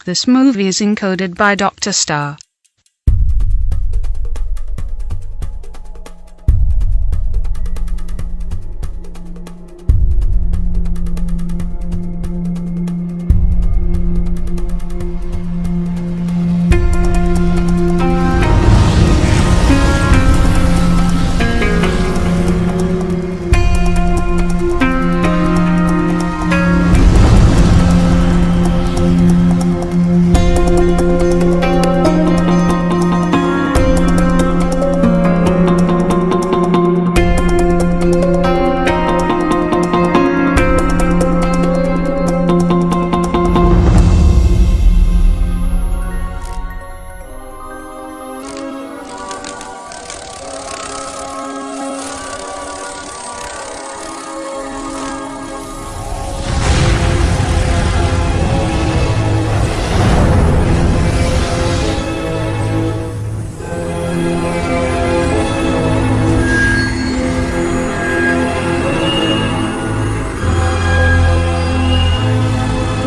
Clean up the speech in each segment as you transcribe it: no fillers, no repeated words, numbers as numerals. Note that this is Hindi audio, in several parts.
This movie is encoded by Dr. Star.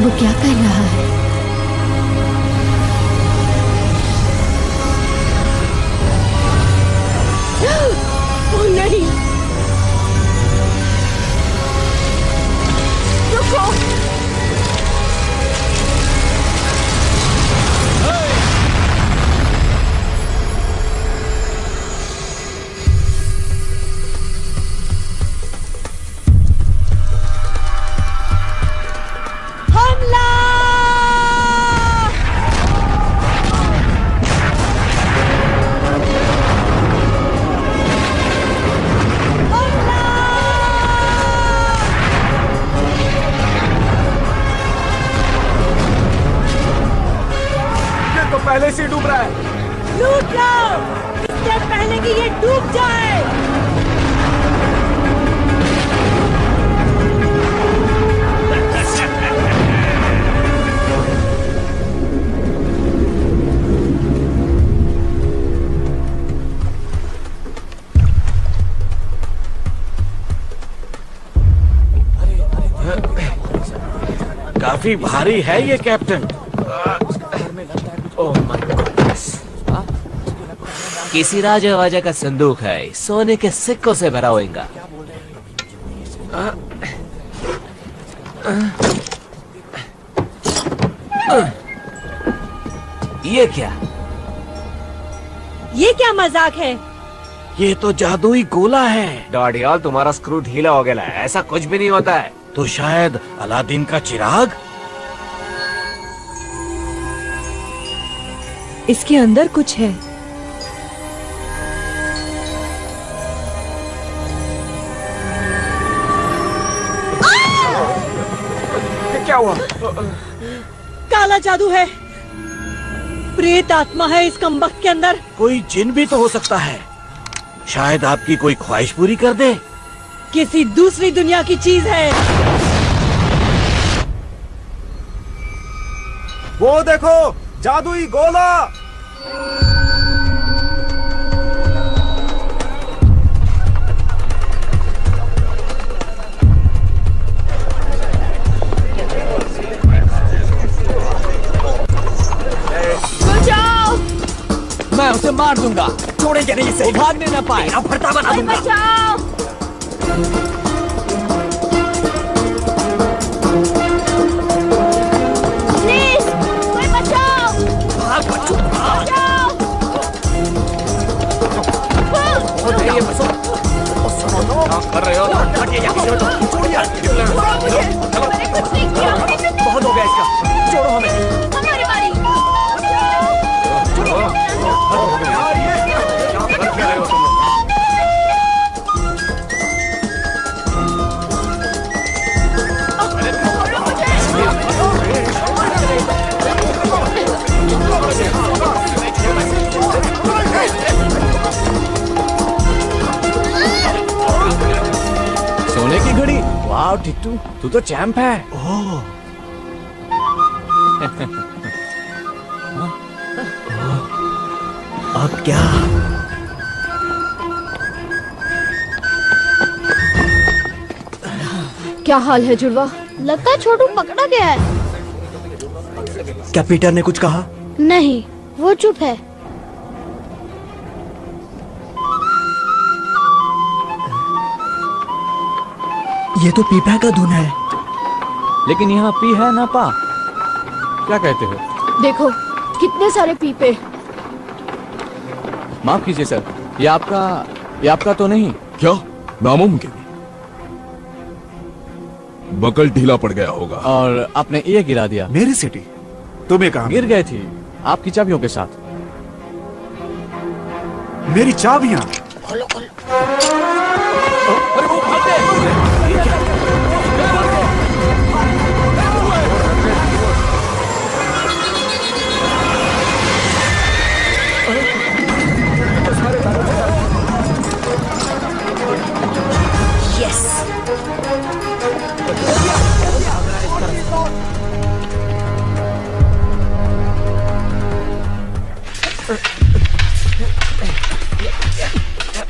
वो क्या कर रहा है? ओह नहीं! रुको! पहले से डूब रहा है। लूट लो इससे पहले कि ये डूब जाए। काफी भारी है ये कैप्टन। किसी राजा वाजा का संदूक है, सोने के सिक्कों से भरा होगा। ये क्या? ये क्या मजाक है? ये तो जादुई गोला है। डॉडियाल, तुम्हारा स्क्रू ढीला हो गया है। ऐसा कुछ भी नहीं होता है। तो शायद अलादीन का चिराग? इसके अंदर कुछ है। क्या हुआ? काला जादू है। प्रेत आत्मा है इस कमबख्त के अंदर। कोई जिन भी तो हो सकता है। शायद आपकी कोई ख्वाहिश पूरी कर दे। किसी दूसरी दुनिया की चीज है। वो देखो, जादुई गोला। बचाओ! मैं उसे मार दूंगा। छोड़ेंगे नहीं इसे। वो भागने न पाए। फरता बना दूंगा। बचाओ! प्लीज, कोई बचाओ! बचाओ! ये बसो। कर रहे हो? मैंने कुछ नहीं किया। बहुत हो गया इसका। छोड़ो हमें। हमारी बारी। सोने की घड़ी। वाह टिट्टू, तू तो चैंप है। ओह, अब क्या? क्या हाल है जुड़वा? लगता है छोटू पकड़ा गया है। क्या पीटर ने कुछ कहा? नहीं, वो चुप है। ये तो पीपा का धुन है। लेकिन यहाँ पी है ना पा। क्या कहते हो? देखो कितने सारे पीपे। माफ कीजिए सर, ये आपका तो नहीं? क्या? नामुमकिन। बकल ढीला पड़ गया होगा। और आपने ये गिरा दिया। मेरी सिटी तुम्हें कहा? गिर गई थी आपकी चाबियों के साथ। मेरी चाबियां?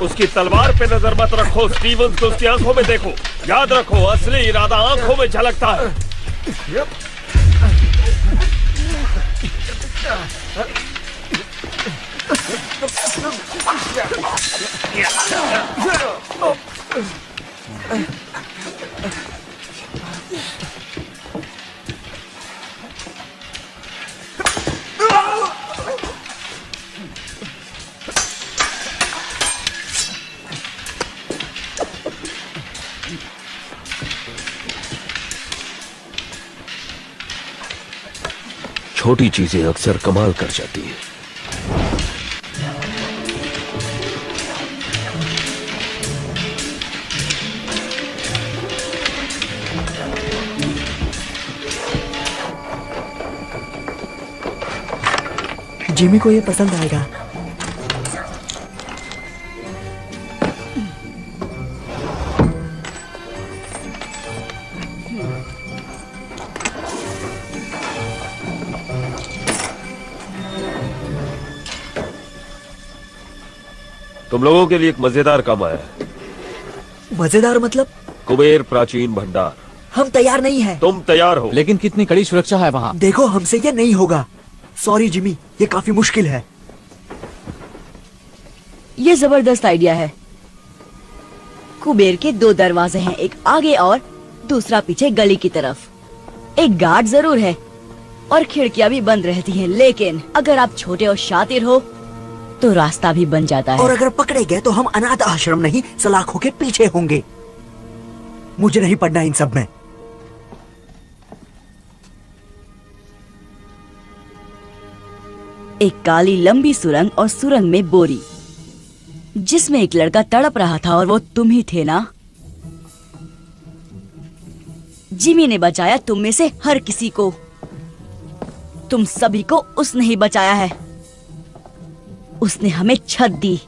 उसकी तलवार पे नजर मत रखो, स्टीवंस को उसकी आंखों में देखो। याद रखो, असली इरादा आंखों में झलकता है। छोटी चीजें अक्सर कमाल कर जाती हैं। जिमी को ये पसंद आएगा। तुम लोगों के लिए एक मजेदार काम आया है। मजेदार मतलब? कुबेर प्राचीन भंडार। हम तैयार नहीं हैं। तुम तैयार हो? लेकिन कितनी कड़ी सुरक्षा है वहाँ। देखो हमसे ये नहीं होगा। सॉरी जिमी, ये काफी मुश्किल है। ये जबरदस्त आइडिया है। कुबेर के 2 दरवाजे हैं, एक आगे और दूसरा पीछे गली की तरफ। एक गार्ड जरूर है और खिड़कियां भी बंद रहती हैं, लेकिन अगर आप छोटे और शातिर हो तो रास्ता भी बन जाता है। और अगर पकड़े गए तो हम अनाथ आश्रम नहीं, सलाखों के पीछे होंगे। मुझे नहीं पढ़ना इन सब में। एक काली लंबी सुरंग और सुरंग में बोरी, जिसमें एक लड़का तड़प रहा था और वो तुम ही थे ना? जिमी ने बचाया तुम में से हर किसी को। तुम सभी को उसने ही बचाया है। उसने हमें छत दी,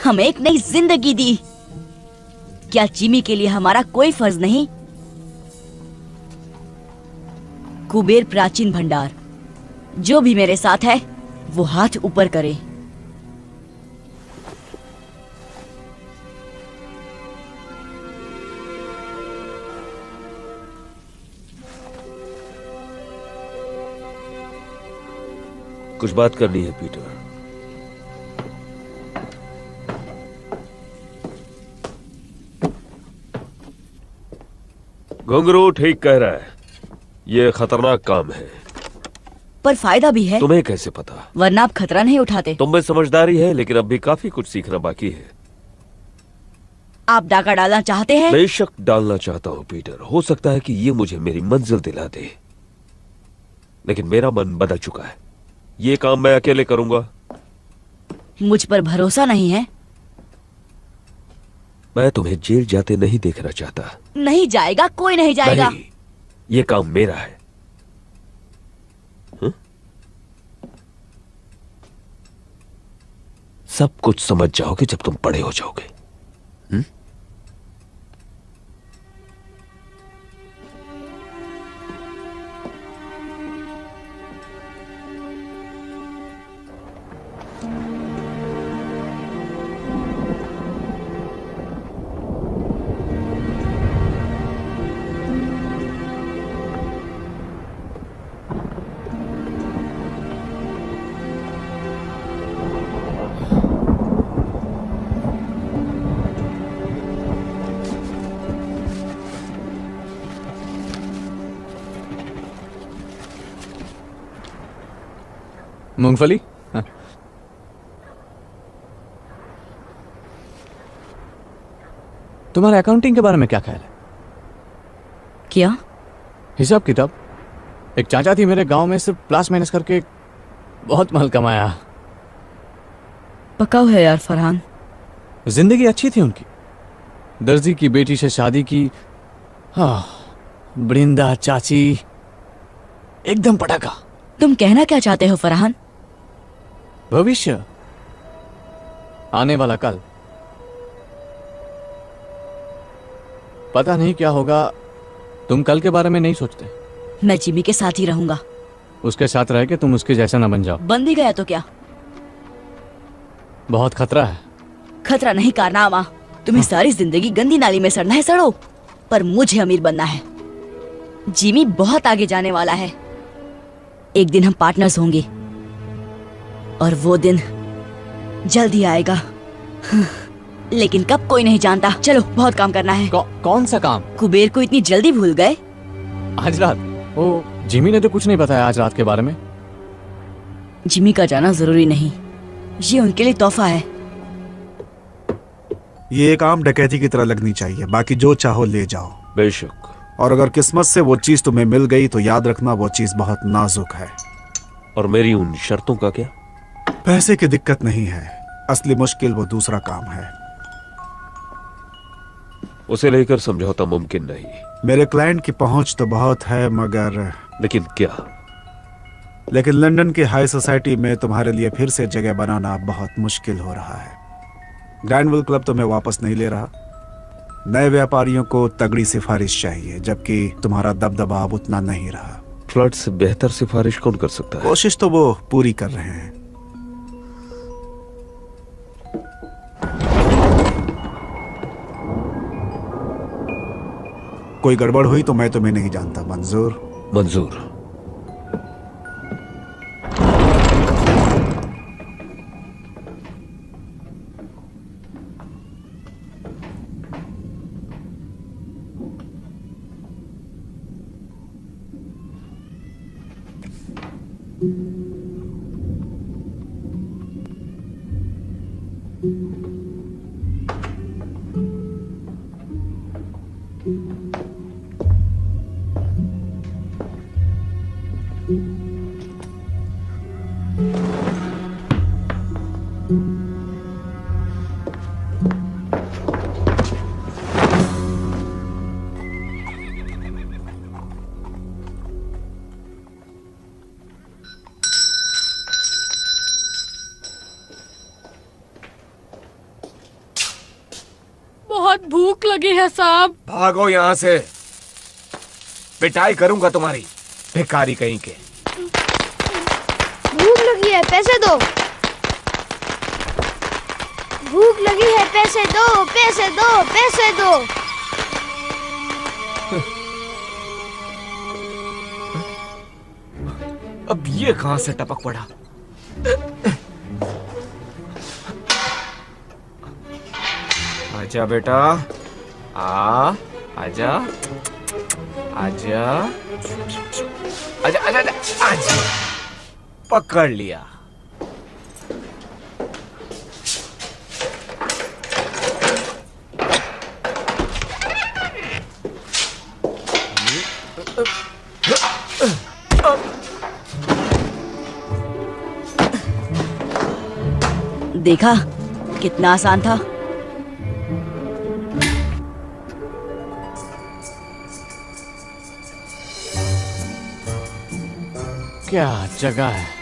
हमें एक नई जिंदगी दी। क्या जिमी के लिए हमारा कोई फर्ज नहीं? कुबेर प्राचीन भंडार, जो भी मेरे साथ है वो हाथ ऊपर करे। कुछ बात करनी है पीटर। घुंघरू ठीक कह रहा है, ये खतरनाक काम है। पर फायदा भी है। तुम्हें कैसे पता? वरना आप खतरा नहीं उठाते। तुम में समझदारी है, लेकिन अब भी काफी कुछ सीखना बाकी है। आप डाका डालना चाहते हैं? बेशक डालना चाहता हूँ पीटर। हो सकता है कि ये मुझे मेरी मंजिल दिला दे, लेकिन मेरा मन बदल चुका है। ये काम मैं अकेले करूंगा। मुझ पर भरोसा नहीं है? मैं तुम्हें जेल जाते नहीं देखना चाहता। नहीं जाएगा, कोई नहीं जाएगा। नहीं, ये काम मेरा है। सब कुछ समझ जाओगे जब तुम बड़े हो जाओगे। मूंगफली? हाँ। तुम्हारे अकाउंटिंग के बारे में क्या ख्याल है? क्या? हिसाब किताब। एक चाचा थी मेरे गांव में, सिर्फ प्लस माइनस करके बहुत माल कमाया। पकाओ है यार फरहान। जिंदगी अच्छी थी उनकी। दर्जी की बेटी से शादी की। हाँ, बृंदा चाची एकदम पटाखा। तुम कहना क्या चाहते हो फरहान? भविष्य, आने वाला कल। पता नहीं क्या होगा। तुम कल के बारे में नहीं सोचते। मैं जिमी के साथ ही रहूंगा। उसके साथ रह के तुम उसके जैसा ना बन जाओ। बन भी गया तो क्या? बहुत खतरा है। खतरा नहीं कारनामा। तुम्हें सारी जिंदगी गंदी नाली में सड़ना है, सड़ो, पर मुझे अमीर बनना है। जिमी बहुत आगे जाने वाला है। एक दिन हम पार्टनर्स होंगे और वो दिन जल्द ही आएगा। लेकिन कब कोई नहीं जानता। चलो, बहुत काम करना है। कौन सा काम? कुबेर को इतनी जल्दी भूल गए? आज रात? ओ, जिमी ने तो कुछ नहीं बताया आज रात के बारे में। जिमी का जाना जरूरी नहीं, ये उनके लिए तोहफा है। ये एक आम डकैती की तरह लगनी चाहिए। बाकी जो चाहो ले जाओ। बेशक। और अगर किस्मत से वो चीज तुम्हें मिल गई तो याद रखना वो चीज बहुत नाजुक है। और मेरी उन शर्तों का क्या? पैसे की दिक्कत नहीं है, असली मुश्किल वो दूसरा काम है। उसे लेकर समझौता मुमकिन नहीं। मेरे क्लाइंट की पहुंच तो बहुत है, मगर लेकिन क्या? लेकिन लंदन की हाई सोसाइटी में तुम्हारे लिए फिर से जगह बनाना बहुत मुश्किल हो रहा है। ग्रैंडविल क्लब तुम्हें वापस नहीं ले रहा। नए व्यापारियों को तगड़ी सिफारिश चाहिए, जबकि तुम्हारा दबदबा अब उतना नहीं रहा। फ्लड से बेहतर सिफारिश कौन कर सकता है? कोशिश तो वो पूरी कर रहे हैं। कोई गड़बड़ हुई तो मैं तुम्हें नहीं जानता। मंजूर? मंजूर। बहुत भूख लगी है साहब। भागो यहाँ से, पिटाई करूंगा तुम्हारी, भिखारी कहीं के। भूख लगी है, पैसे दो। भूख लगी है, पैसे दो, पैसे दो, पैसे दो। अब ये कहां से टपक पड़ा? आजा बेटा, आजा, आजा, आजा, आजा, आजा, पकड़ लिया। देखा कितना आसान था। क्या जगह है।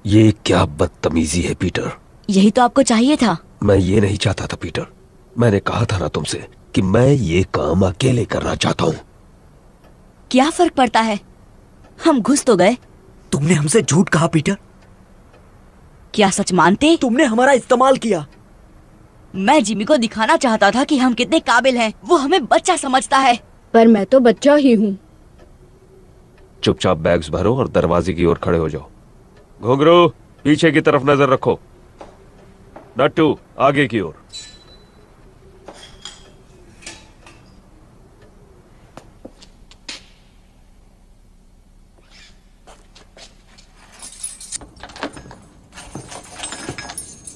ये क्या बदतमीजी है पीटर। यही तो आपको चाहिए था। मैं ये नहीं चाहता था पीटर। मैंने कहा था ना तुमसे कि मैं ये काम अकेले करना चाहता हूं। क्या फर्क पड़ता है, हम घुस तो गए। तुमने हमसे झूठ कहा पीटर। क्या सच मानते? तुमने हमारा इस्तेमाल किया। मैं जिमी को दिखाना चाहता था कि हम कितने काबिल हैं। वो हमें बच्चा समझता है। पर मैं तो बच्चा ही हूँ। चुपचाप बैग्स भरो और दरवाजे की ओर खड़े हो जाओ। घुंघरू, पीछे की तरफ नजर रखो। नट्टू, आगे की ओर।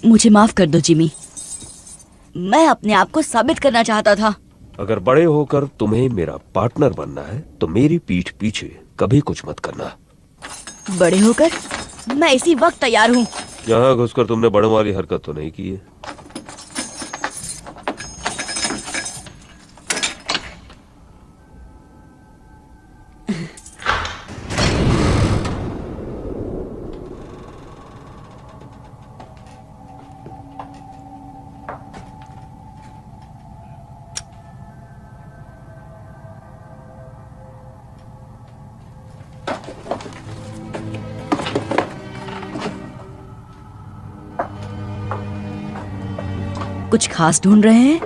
मुझे माफ कर दो जिमी, मैं अपने आप को साबित करना चाहता था। अगर बड़े होकर तुम्हें मेरा पार्टनर बनना है तो मेरी पीठ पीछे कभी कुछ मत करना। बड़े होकर मैं इसी वक्त तैयार हूँ। यहाँ घुसकर तुमने बड़ों वाली हरकत तो नहीं की है? कुछ खास ढूंढ रहे हैं?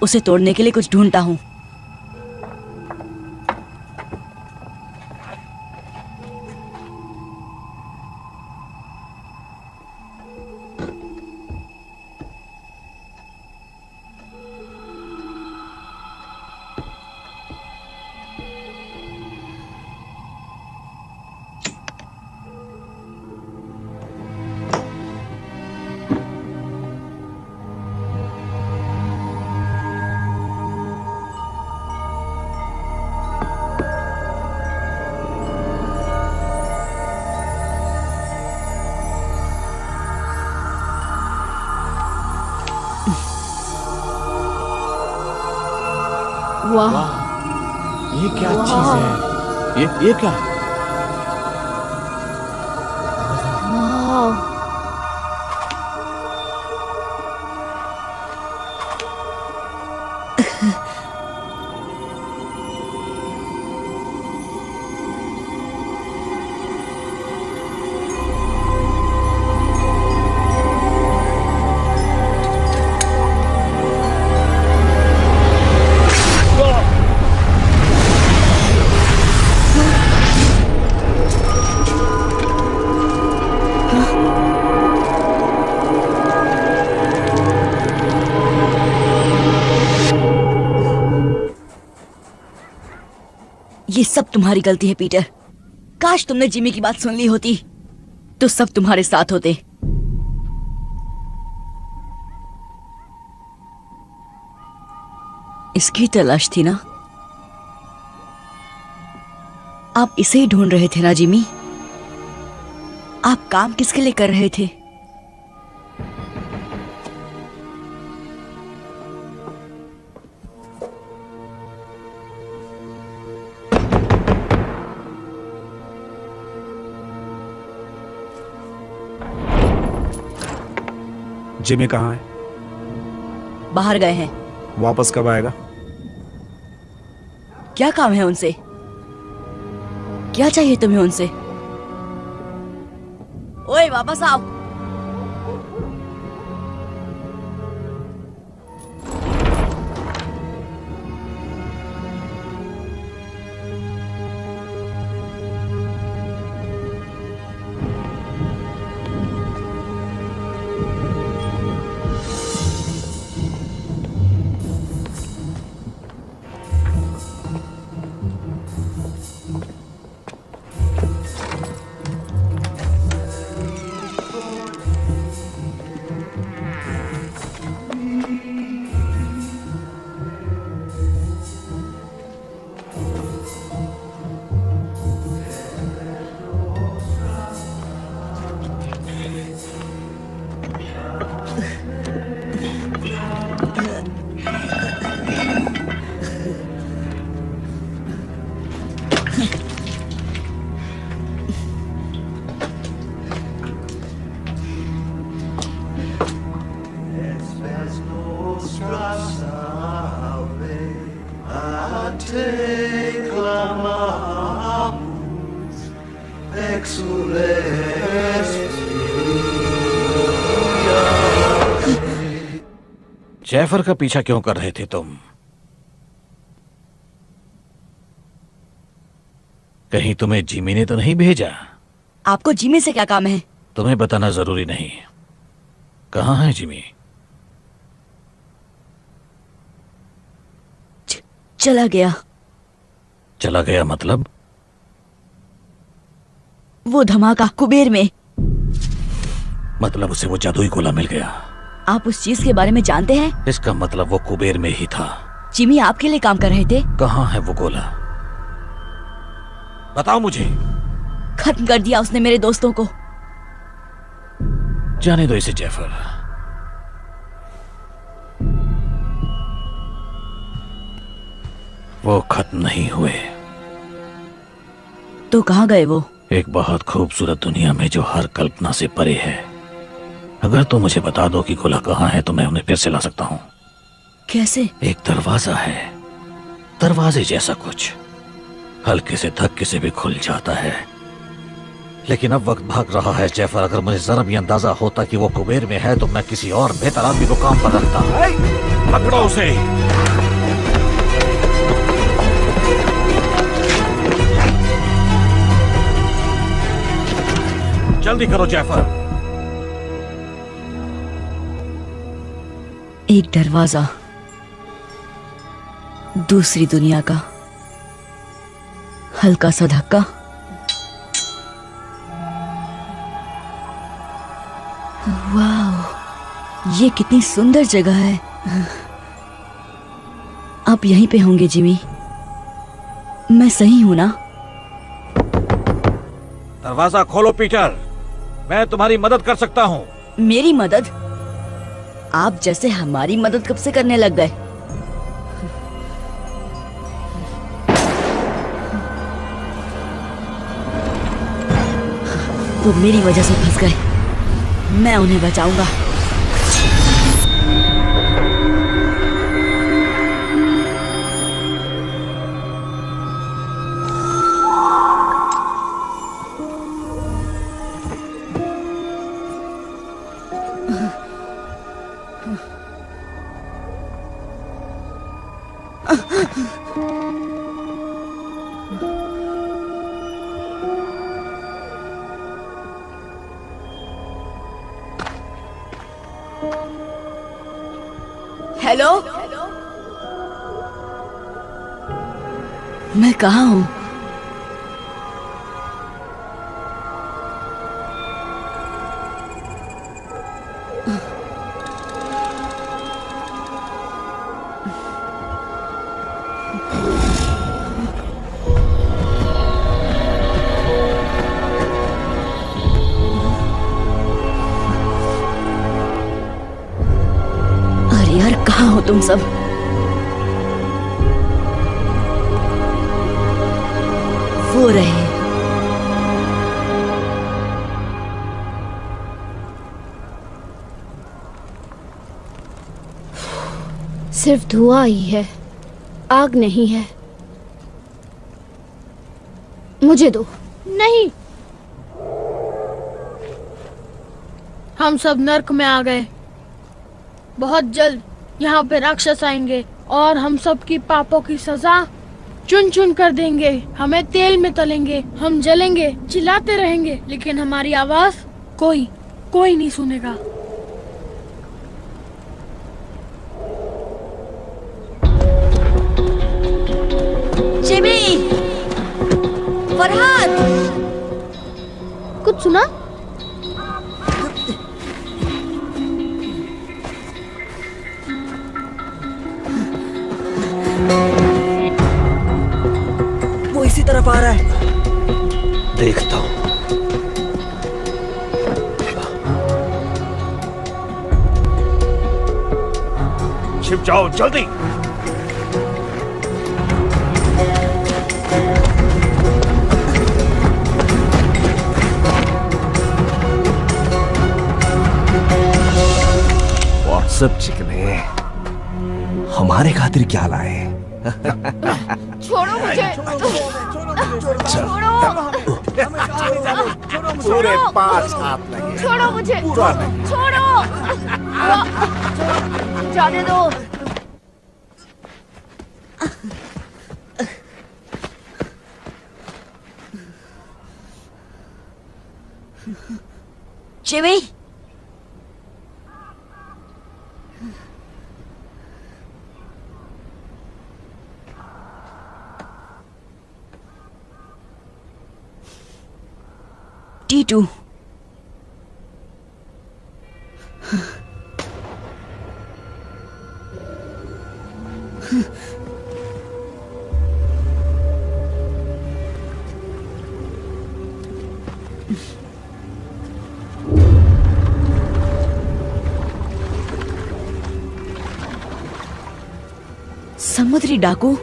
उसे तोड़ने के लिए कुछ ढूंढता हूं। वाह, ये क्या चीज है? ये क्या है? वाह, ये सब तुम्हारी गलती है पीटर। काश तुमने जिमी की बात सुन ली होती तो सब तुम्हारे साथ होते। इसकी तलाश थी ना? आप इसे ही ढूंढ रहे थे ना जिमी? आप काम किसके लिए कर रहे थे? जिमी कहाँ है? बाहर गए हैं। वापस कब आएगा? क्या काम है उनसे? क्या चाहिए तुम्हें उनसे? ओए वापस आओ। जैफर का पीछा क्यों कर रहे थे तुम? कहीं तुम्हें जिमी ने तो नहीं भेजा? आपको जिमी से क्या काम है? तुम्हें बताना जरूरी नहीं। कहाँ है जिमी? चला गया। चला गया मतलब? वो धमाका कुबेर में। मतलब उसे वो जादुई गोला मिल गया। आप उस चीज के बारे में जानते हैं? इसका मतलब वो कुबेर में ही था। जिमी आपके लिए काम कर रहे थे। कहाँ है वो गोला? बताओ मुझे। खत्म कर दिया उसने मेरे दोस्तों को। जाने दो इसे जैफर। वो खत्म नहीं हुए। तो कहाँ गए वो? एक बहुत खूबसूरत दुनिया में जो हर कल्पना से परे है। अगर तुम मुझे बता दो कि गोला कहाँ है तो मैं उन्हें फिर से ला सकता हूँ। कैसे? एक दरवाजा है, दरवाजे जैसा कुछ, हल्के से धक्के से भी खुल जाता है। लेकिन अब वक्त भाग रहा है जैफर। अगर मुझे जरा भी अंदाजा होता कि वो कुबेर में है तो मैं किसी और बेहतर आदमी को काम पर रखता। पकड़ो उसे। जल्दी करो जैफर। एक दरवाजा, दूसरी दुनिया का, हल्का सा धक्का। वाह, ये कितनी सुंदर जगह है। आप यहीं पे होंगे जिमी? मैं सही हूं ना? दरवाजा खोलो पीटर, मैं तुम्हारी मदद कर सकता हूँ। मेरी मदद? आप जैसे हमारी मदद कब से करने लग गए? वो मेरी वजह से फंस गए। मैं उन्हें बचाऊंगा। हेलो, मैं कहाँ हूँ? अरे यार, कहाँ हो तुम सब? वो रहे। सिर्फ धुआं ही है, आग नहीं है। मुझे दो। नहीं, हम सब नर्क में आ गए। बहुत जल्द यहाँ पे राक्षस आएंगे और हम सब की पापों की सजा चुन चुन कर देंगे। हमें तेल में तलेंगे, हम जलेंगे, चिल्लाते रहेंगे, लेकिन हमारी आवाज कोई नहीं सुनेगा। जिमी, फरहाद, कुछ सुना? वो इसी तरफ आ रहा है। देखता हूँ। छिप जाओ जल्दी। सब चिकने हमारे खातिर क्या लाए? छोड़ो मुझे। पूरे 5 हाथ लगे। छोड़ो मुझे। छोड़ो। जाने दो। Jimmy, T2। समुद्री डाकू।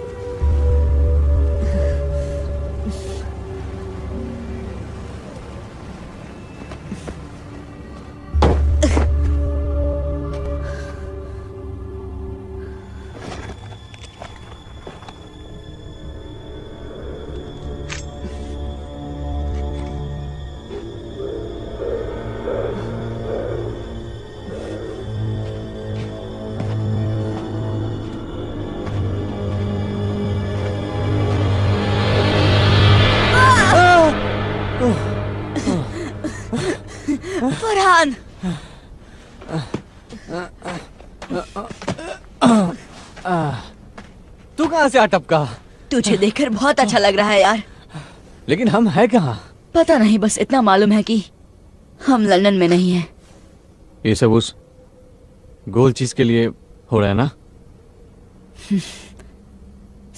फरहान, तू कहाँ से आ टपका? तुझे देखकर बहुत अच्छा लग रहा है यार। लेकिन हम हैं कहाँ? पता नहीं, बस इतना मालूम है कि हम लंदन में नहीं हैं। ये सब उस गोल चीज के लिए हो रहा है ना?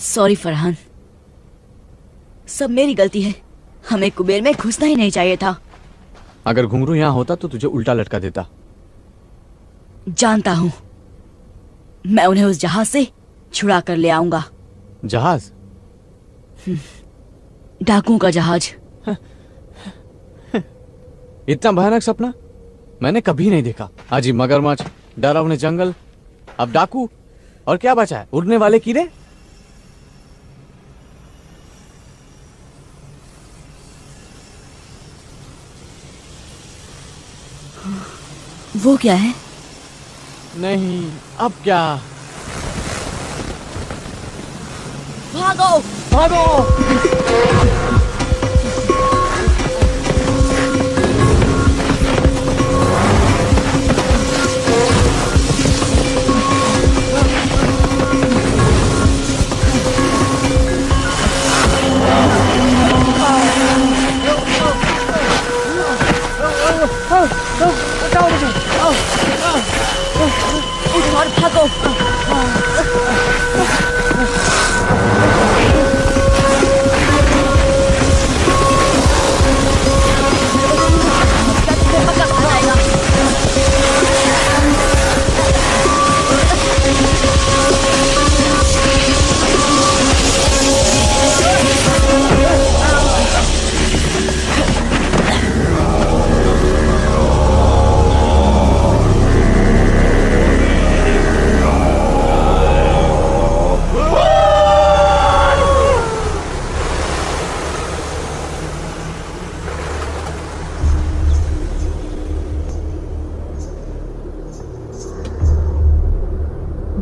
सॉरी फरहान, सब मेरी गलती है। हमें कुबेर में घुसना ही नहीं चाहिए था। अगर घुंघरू यहाँ होता तो तुझे उल्टा लटका देता। जानता हूँ, मैं उन्हें उस जहाज से छुड़ा कर ले आऊंगा। जहाज? डाकुओं का जहाज। इतना भयानक सपना मैंने कभी नहीं देखा। अजी मगरमच्छ, डरावने जंगल, अब डाकू, और क्या बचा है? उड़ने वाले कीड़े। वो क्या है? नहीं, अब क्या? भागो भागो! और भागो।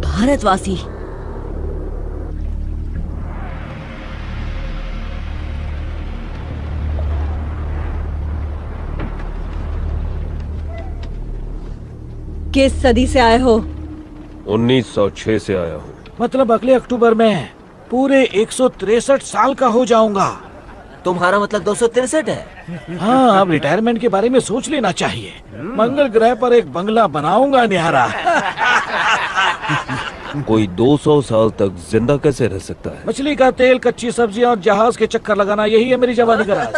भारतवासी। किस सदी से आए हो? 1906 से आया हूँ। मतलब अगले अक्टूबर में पूरे 163 साल का हो जाऊंगा। तुम्हारा मतलब 263 है? हाँ, अब रिटायरमेंट के बारे में सोच लेना चाहिए। मंगल ग्रह पर एक बंगला बनाऊंगा न्यारा। कोई 200 साल तक जिंदा कैसे रह सकता है? मछली का तेल, कच्ची सब्जियां और जहाज के चक्कर लगाना, यही है मेरी जवानी का राज।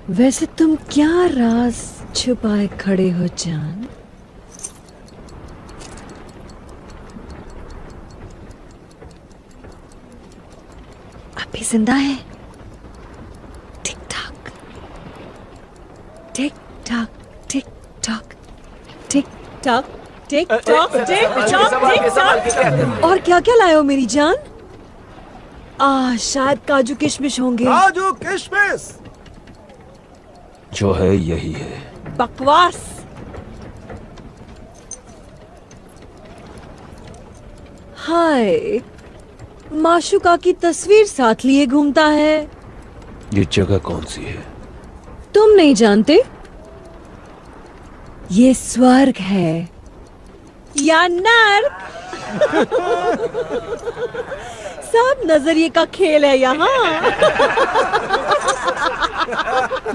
वैसे तुम क्या राज छुपाए खड़े हो जान? अभी जिंदा है? Tick tock tick tock tick tock tick tock tick tock tick tock tick tock. और क्या क्या लाए हो मेरी जान? शायद काजू किशमिश होंगे। काजू किशमिश जो है यही है। बकवास। हाय, माशुका की तस्वीर साथ लिए घूमता है। ये जगह कौन सी है? तुम नहीं जानते? ये स्वर्ग है या नर्क। सब नजरिए का खेल है यहाँ।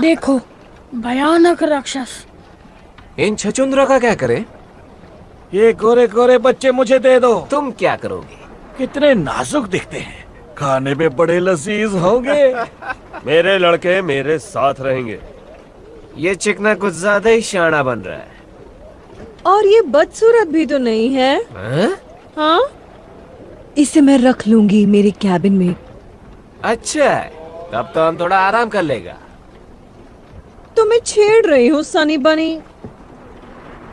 देखो, भयानक राक्षस। इन छचुंद्रों का क्या करें? ये गोरे गोरे बच्चे मुझे दे दो। तुम क्या करोगे? कितने नाजुक दिखते हैं, खाने में बड़े लजीज होंगे। मेरे लड़के मेरे साथ रहेंगे। ये चिकना कुछ ज्यादा ही शाना बन रहा है। और ये बदसूरत भी तो नहीं है। हाँ, इसे मैं रख लूंगी मेरे कैबिन में। अच्छा, तब तो हम थोड़ा आराम कर लेगा। तो मैं छेड़ रही हूँ सनी बनी।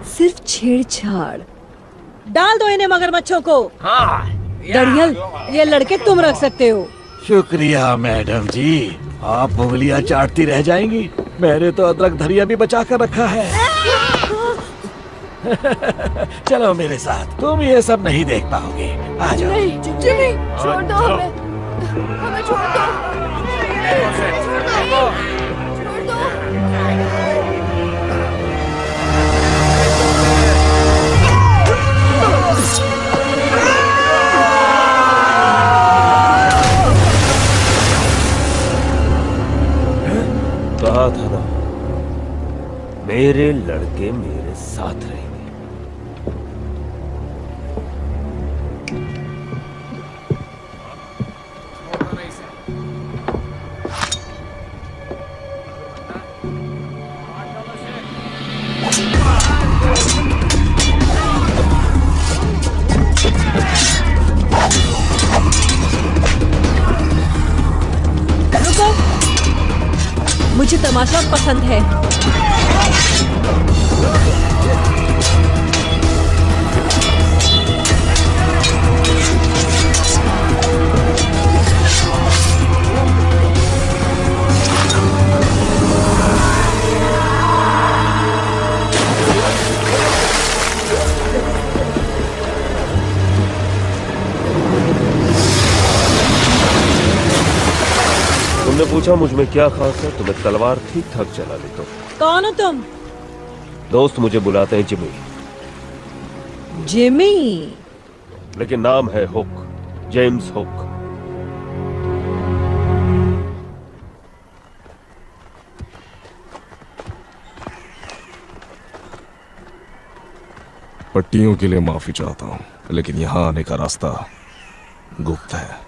सिर्फ छेड़छाड़। डाल दो इन्हें मगरमच्छों को। हाँ। दड़ियल, ये लड़के तुम रख सकते हो। शुक्रिया मैडम जी, आप उंगलियां चाटती रह जाएंगी। मैंने तो अदरक धरिया भी बचा कर रखा है। चलो मेरे साथ, तुम ये सब नहीं देख पाओगे। आ जाओ। नहीं, जिमी, छोड़ दो हमें। हमें छोड़ दो। छोड़ दो। कहा था ना, मेरे लड़के मेरे साथ रहेंगे। रुको, मुझे तमाशा पसंद है। तुमने पूछा मुझ में क्या खास है, तो मैं तलवार ठीक ठाक चला लेता हूँ। कौन हो तुम? दोस्त मुझे बुलाते हैं जिमी, जिमी। लेकिन नाम है हुक, जेम्स हुक। पट्टियों के लिए माफी चाहता हूं, लेकिन यहां आने का रास्ता गुप्त है।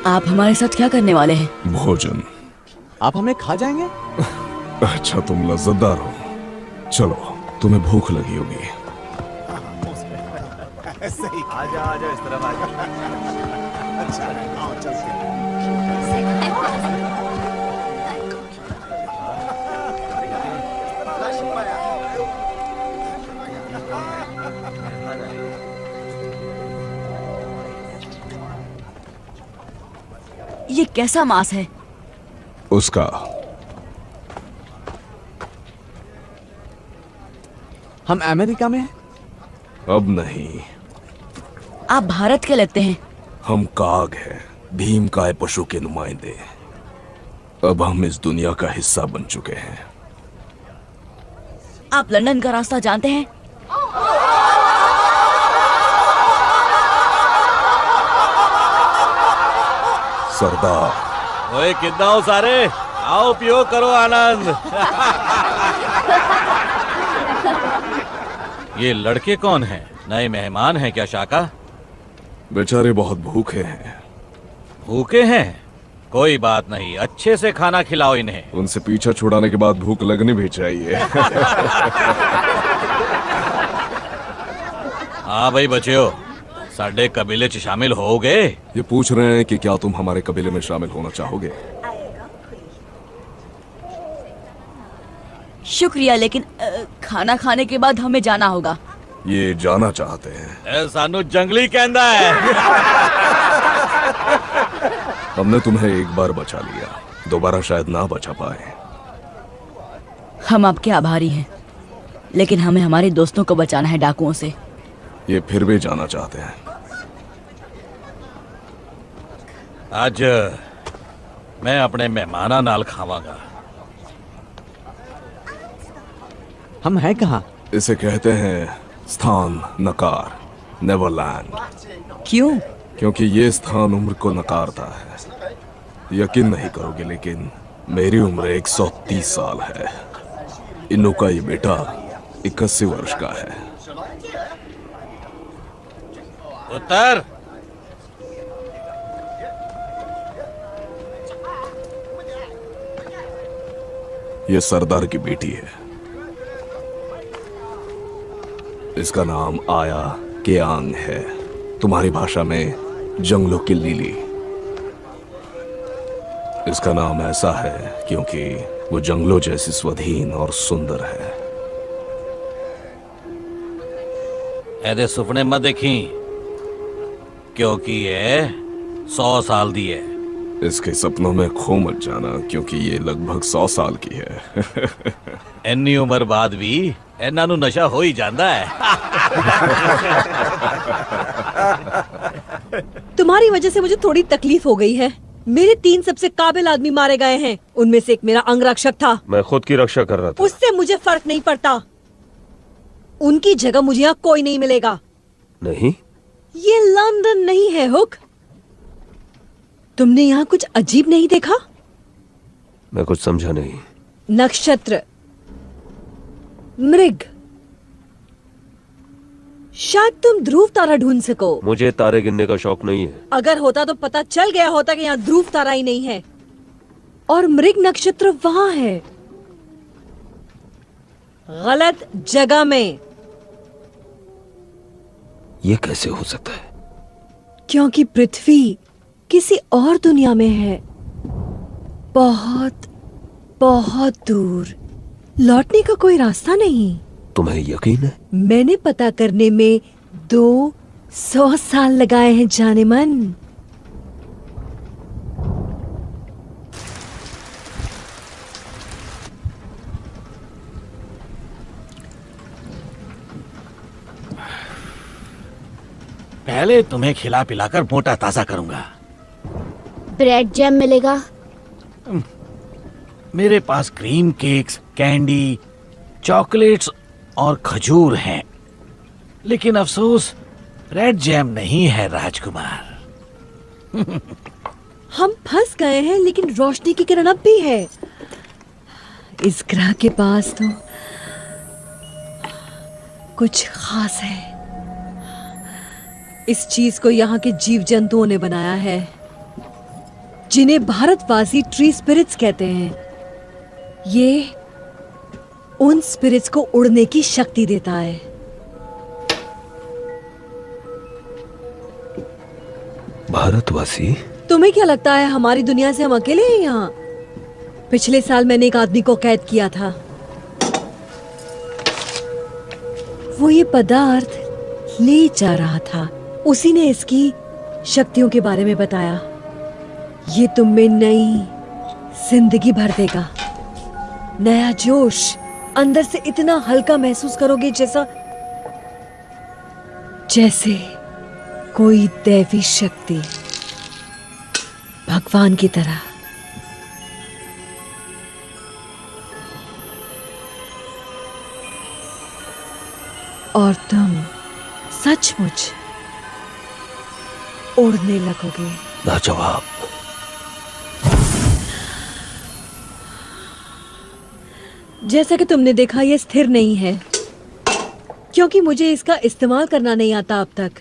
आप हमारे साथ क्या करने वाले हैं? भोजन। आप हमें खा जाएंगे? अच्छा, तुम लज्जतदार हो। चलो, तुम्हें भूख लगी होगी। आजा आजा, इस तरफ आजा। अच्छा, आओ चलते हैं। ये कैसा मांस है? उसका। हम अमेरिका में हैं? अब नहीं। आप भारत के लगते हैं। हम काग हैं, भीम काय पशु के नुमाइंदे। अब हम इस दुनिया का हिस्सा बन चुके हैं। आप लंदन का रास्ता जानते हैं? सरदार। ओए, कितना हो सारे? आओ पियो, करो आनंद। ये लड़के कौन हैं? नए मेहमान हैं क्या शाका? बेचारे बहुत भूखे हैं। भूखे हैं? कोई बात नहीं, अच्छे से खाना खिलाओ इन्हें। उनसे पीछा छुड़ाने के बाद भूख लगनी भी चाहिए। हाँ भाई बच्चों, साडे कबीले च शामिल होगे? ये पूछ रहे हैं कि क्या तुम हमारे कबीले में शामिल होना चाहोगे? शुक्रिया, लेकिन खाना खाने के बाद हमें जाना होगा। ये जाना चाहते हैं। सानू जंगली कहना है। हमने तुम्हें एक बार बचा लिया, दोबारा शायद ना बचा पाए। हम आपके आभारी हैं, लेकिन हमें हमारे दोस्तों को बचाना है डाकुओं से। ये फिर भी जाना चाहते हैं। आज मैं अपने मेहमाना नाल खावांगा। हम हैं कहाँ? इसे कहते हैं स्थान नकार, नेवरलैंड। क्यों? क्योंकि ये स्थान उम्र को नकारता है। यकीन नहीं करोगे, लेकिन मेरी उम्र 130 साल है। इन्नू का ये बेटा 81 वर्ष का है। उत्तर ये सरदार की बेटी है। इसका नाम आया केआंग है, तुम्हारी भाषा में जंगलों की लिली। इसका नाम ऐसा है क्योंकि वो जंगलों जैसी स्वाधीन और सुंदर है। ऐदे सुपने मत देखी, क्योंकि ये 100 साल दी है। इसके सपनों में खो मत जाना, क्योंकि ये लगभग 100 साल की है। इन्नी उम्र बाद भी इन्हां नू नशा हो ही जाता है। तुम्हारी वजह से मुझे थोड़ी तकलीफ हो गई है। मेरे 3 सबसे काबिल आदमी मारे गए हैं। उनमें से एक मेरा अंगरक्षक था। मैं खुद की रक्षा कर रहा था। उससे मुझे फर्क नहीं पड़ता। उनकी जगह मुझे यहाँ कोई नहीं मिलेगा। नहीं, ये लंदन नहीं है हुक। तुमने यहाँ कुछ अजीब नहीं देखा? मैं कुछ समझा नहीं। नक्षत्र, मृग, शायद तुम ध्रुव तारा ढूंढ सको। मुझे तारे गिनने का शौक नहीं है। अगर होता तो पता चल गया होता कि यहाँ ध्रुव तारा ही नहीं है और मृग नक्षत्र वहां है, गलत जगह में। ये कैसे हो सकता है? क्योंकि पृथ्वी किसी और दुनिया में है, बहुत बहुत दूर। लौटने का कोई रास्ता नहीं। तुम्हें यकीन है? मैंने पता करने में 200 साल लगाए हैं जाने मन। पहले तुम्हें खिला पिलाकर मोटा ताजा करूंगा। ब्रेड जैम मिलेगा? मेरे पास क्रीम केक्स, कैंडी, चॉकलेट्स और खजूर हैं, लेकिन अफसोस रेड जैम नहीं है राजकुमार। हम फंस गए हैं, लेकिन रोशनी की किरण अब भी है। इस ग्रह के पास तो कुछ खास है। इस चीज को यहाँ के जीव जंतुओं ने बनाया है, जिन्हें भारतवासी ट्री स्पिरिट्स कहते हैं। ये उन स्पिरिट्स को उड़ने की शक्ति देता है। भारतवासी? तुम्हें क्या लगता है हमारी दुनिया से हम अकेले हैं यहाँ? पिछले साल मैंने एक आदमी को कैद किया था। वो ये पदार्थ ले जा रहा था। उसी ने इसकी शक्तियों के बारे में बताया। ये तुम में नई जिंदगी भर देगा, नया जोश। अंदर से इतना हल्का महसूस करोगे जैसे कोई दैवी शक्ति, भगवान की तरह। और तुम सचमुच उड़ने लगोगे। लाजवाब। जैसा कि तुमने देखा, ये स्थिर नहीं है, क्योंकि मुझे इसका इस्तेमाल करना नहीं आता अब तक।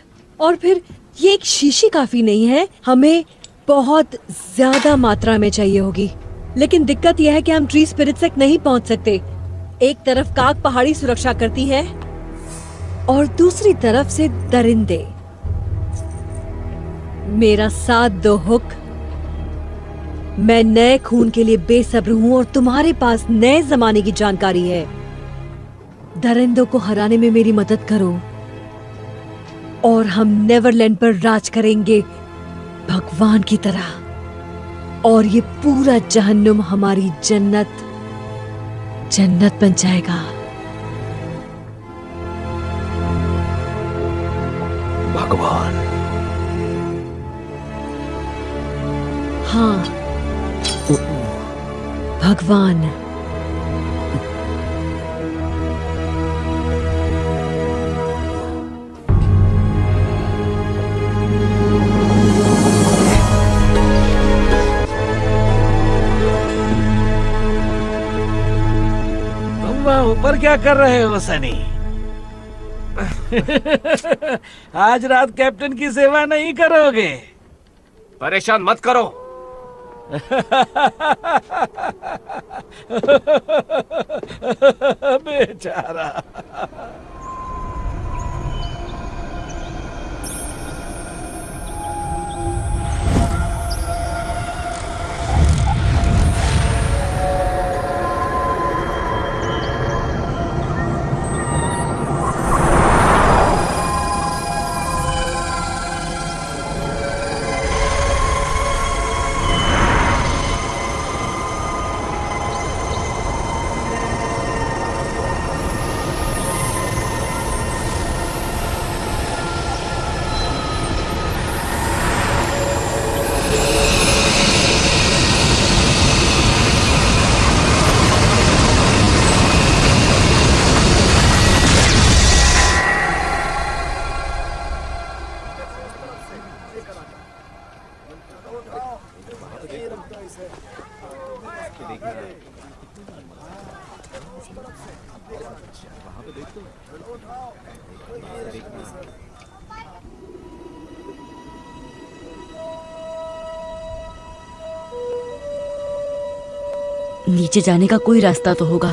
और फिर ये एक शीशी काफी नहीं है, हमें बहुत ज्यादा मात्रा में चाहिए होगी। लेकिन दिक्कत यह है कि हम ट्री स्पिरिट्स तक नहीं पहुंच सकते। एक तरफ काग पहाड़ी सुरक्षा करती है और दूसरी तरफ से दरिंदे। मेरा साथ दो हुक। मैं नए खून के लिए बेसब्र हूँ और तुम्हारे पास नए जमाने की जानकारी है। दरिंदों को हराने में मेरी मदद करो और हम नेवरलैंड पर राज करेंगे भगवान की तरह, और ये पूरा जहन्नुम हमारी जन्नत बन जाएगा। भगवान? हाँ, भगवान। तुम वहां ऊपर क्या कर रहे हो सनी? आज रात कैप्टन की सेवा नहीं करोगे? परेशान मत करो। बेचारा। नीचे जाने का कोई रास्ता तो होगा।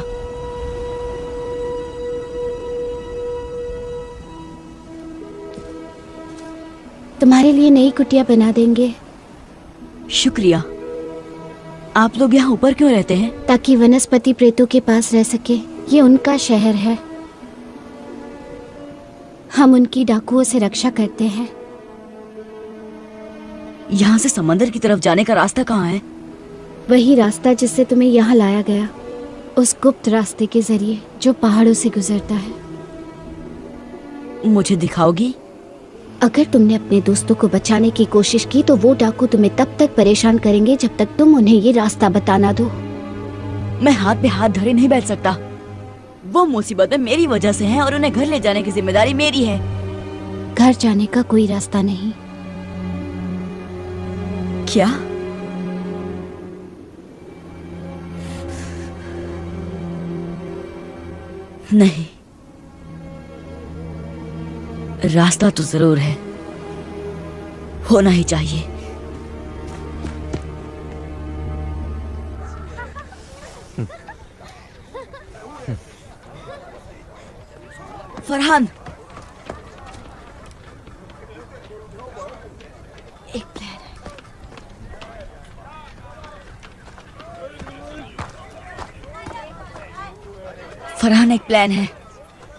तुम्हारे लिए नई कुटिया बना देंगे। शुक्रिया। आप लोग यहाँ ऊपर क्यों रहते हैं? ताकि वनस्पति प्रेतों के पास रह सके। ये उनका शहर है। हम उनकी डाकुओं से रक्षा करते हैं। यहाँ से समंदर की तरफ जाने का रास्ता कहाँ है? वही रास्ता जिससे तुम्हें यहाँ लाया गया, उस गुप्त रास्ते के जरिए जो पहाड़ों से गुजरता है। मुझे दिखाओगी? अगर तुमने अपने दोस्तों को बचाने की कोशिश की तो वो डाकू तुम्हें तब तक परेशान करेंगे जब तक तुम उन्हें ये रास्ता बताना दो। मैं हाथ पे हाथ धरे नहीं बैठ सकता। वो मुसीबतें मेरी वजह से हैं और उन्हें घर ले जाने की जिम्मेदारी मेरी है। घर जाने का कोई रास्ता नहीं। क्या? नहीं, रास्ता तो जरूर है, होना ही चाहिए। फरहान, एक प्लान है। फरहान, एक प्लान है।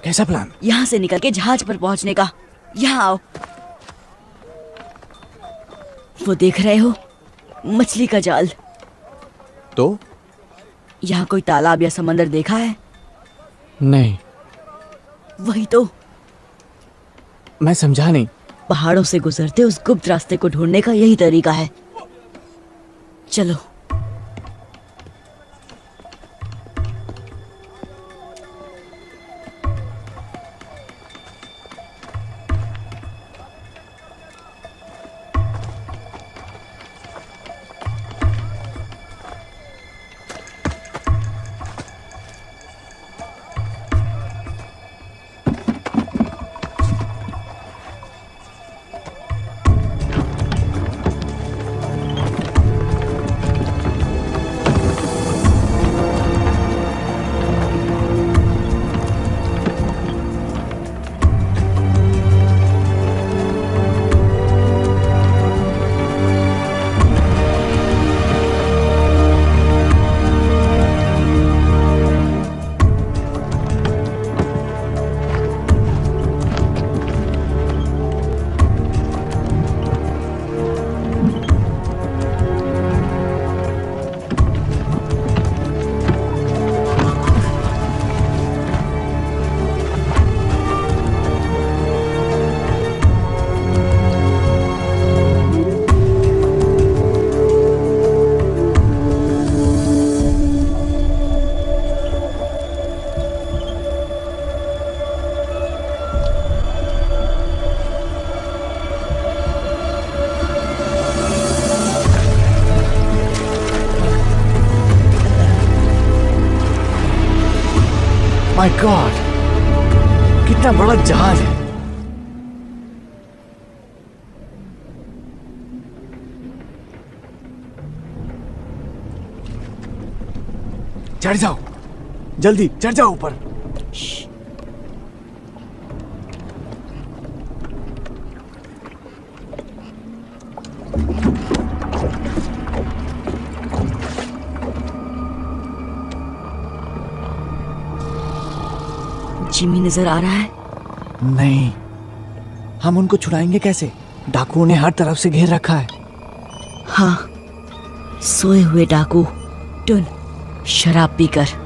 कैसा प्लान? यहाँ से निकल के जहाज पर पहुंचने का। यहाँ आओ। वो देख रहे हो, मछली का जाल। तो यहाँ कोई तालाब या समंदर देखा है? नहीं। वही तो। मैं समझा नहीं। पहाड़ों से गुजरते उस गुप्त रास्ते को ढूंढने का यही तरीका है। चलो। माय गॉड, कितना बड़ा जहाज है। चढ़ जाओ, जल्दी चढ़ जाओ ऊपर। जिमी नजर आ रहा है? नहीं, हम उनको छुड़ाएंगे कैसे? डाकुओं ने हर तरफ से घेर रखा है। हाँ, सोए हुए डाकू टुन शराब पीकर।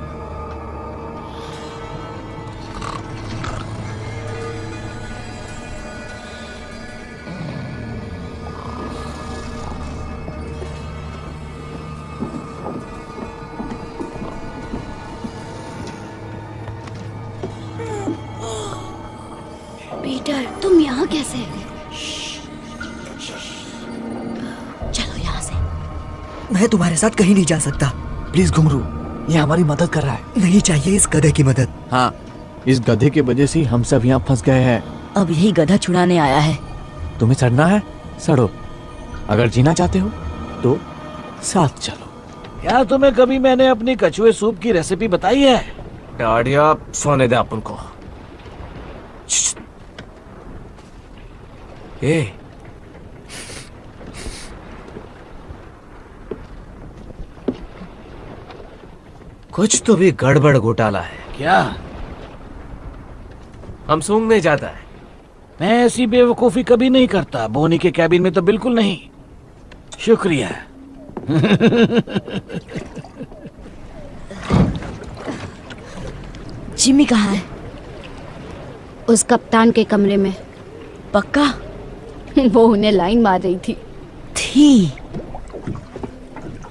पीटर, तुम यहाँ कैसे? चलो यहाँ से। मैं तुम्हारे साथ कहीं नहीं जा सकता। प्लीज घुंघरू, ये हमारी मदद कर रहा है। नहीं चाहिए इस गधे की मदद। हाँ, इस गधे की वजह से हम सब यहाँ फंस गए हैं। अब यही गधा छुड़ाने आया है। तुम्हें सड़ना है, सड़ो। अगर जीना चाहते हो तो साथ चलो। क्या तुम्हें कभी मैंने अपनी कछुए सूप की रेसिपी बताई है? डाडिया, सोने दे अपन को। ए, कुछ तो भी गड़बड़ घोटाला है। क्या? हम सूंघने जाता है। मैं ऐसी बेवकूफी कभी नहीं करता। बोनी के कैबिन में तो बिल्कुल नहीं। शुक्रिया। जिमी कहाँ है? उस कप्तान के कमरे में। पक्का? वो उन्हें लाइन मार रही थी।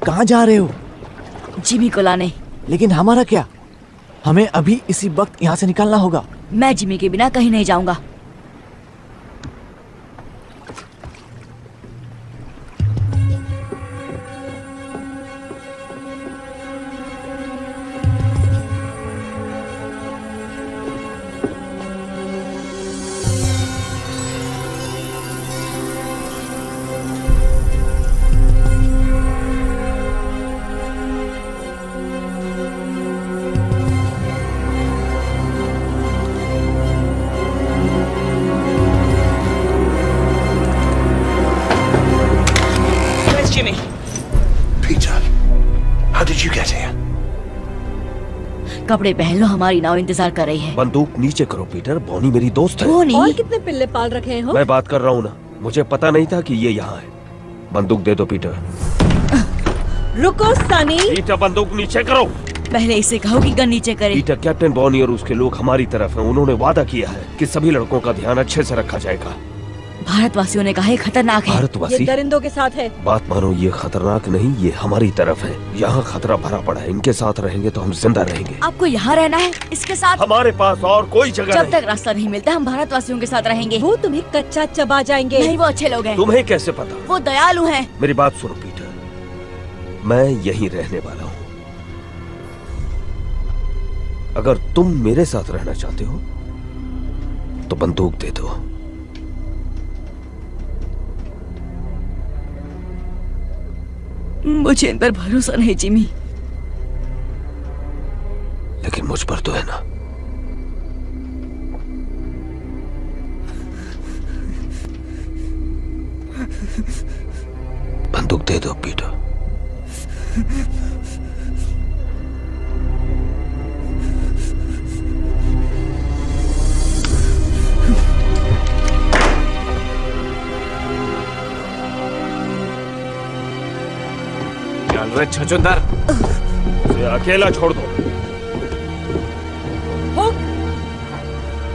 कहाँ जा रहे हो? जिमी को लाने। लेकिन हमारा क्या? हमें अभी इसी वक्त यहाँ से निकलना होगा। मैं जिमी के बिना कहीं नहीं जाऊंगा। कपड़े पहन लो, हमारी नाव इंतजार कर रही है। बंदूक नीचे करो पीटर, बॉनी मेरी दोस्त है। बॉनी? और कितने पिल्ले पाल रखे हो? मैं बात कर रहा हूँ ना, मुझे पता नहीं था कि ये यहाँ है। बंदूक दे दो पीटर। रुको सनी। पीटर, बंदूक नीचे करो। पहले इसे कहो कि गन नीचे करे। पीटर, कैप्टन बॉनी और उसके लोग हमारी तरफ हैं। उन्होंने वादा किया है कि सभी लड़कों का ध्यान अच्छे से रखा जाएगा। भारतवासियों ने कहा है खतरनाक है। भारतवासी? ये दरिंदों के साथ है। बात मानो, ये खतरनाक नहीं, ये हमारी तरफ है। यहाँ खतरा भरा पड़ा है। इनके साथ रहेंगे तो हम जिंदा रहेंगे। आपको यहाँ रहना है इसके साथ? हमारे पास और कोई जगह जब नहीं। तक रास्ता नहीं मिलता हम भारतवासियों के साथ रहेंगे। वो तुम्हें कच्चा चबा जाएंगे। नहीं, वो अच्छे लोग हैं। तुम्हें कैसे पता? वो दयालु हैं। मेरी बात सुनो पीटर, मैं यहीं रहने वाला हूँ। अगर तुम मेरे साथ रहना चाहते हो तो बंदूक दे दो। मुझे इन पर भरोसा नहीं जिमी। लेकिन मुझ पर तो है ना। बंदूक दे दो पीटर। चल रे छछूंदर, उसे अकेला छोड़ दो। हुक,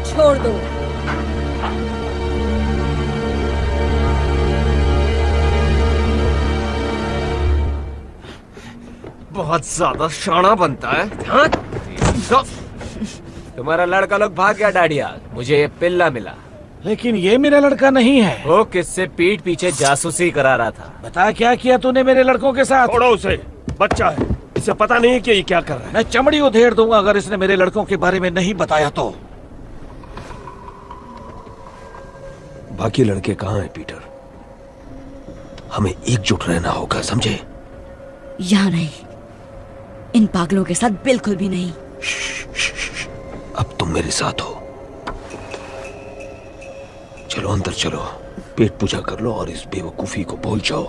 छोड़ दो। बहुत ज्यादा शाना बनता है। हाँ? तुम्हारा लड़का लोग भाग गया डाडिया। मुझे ये पिल्ला मिला। लेकिन ये मेरा लड़का नहीं है। वो किससे पीठ पीछे जासूसी करा रहा था। बता क्या किया तूने मेरे लड़कों के साथ? छोड़ो उसे, बच्चा है। इसे पता नहीं कि ये क्या कर रहा है। मैं चमड़ी उधेड़ दूंगा अगर इसने मेरे लड़कों के बारे में नहीं बताया तो। बाकी लड़के कहाँ हैं पीटर? हमें एकजुट रहना होगा, समझे? यहाँ नहीं, इन पागलों के साथ बिल्कुल भी नहीं। अब तुम मेरे साथ हो। चलो अंदर चलो, पेट पूजा कर लो और इस बेवकूफी को भूल जाओ।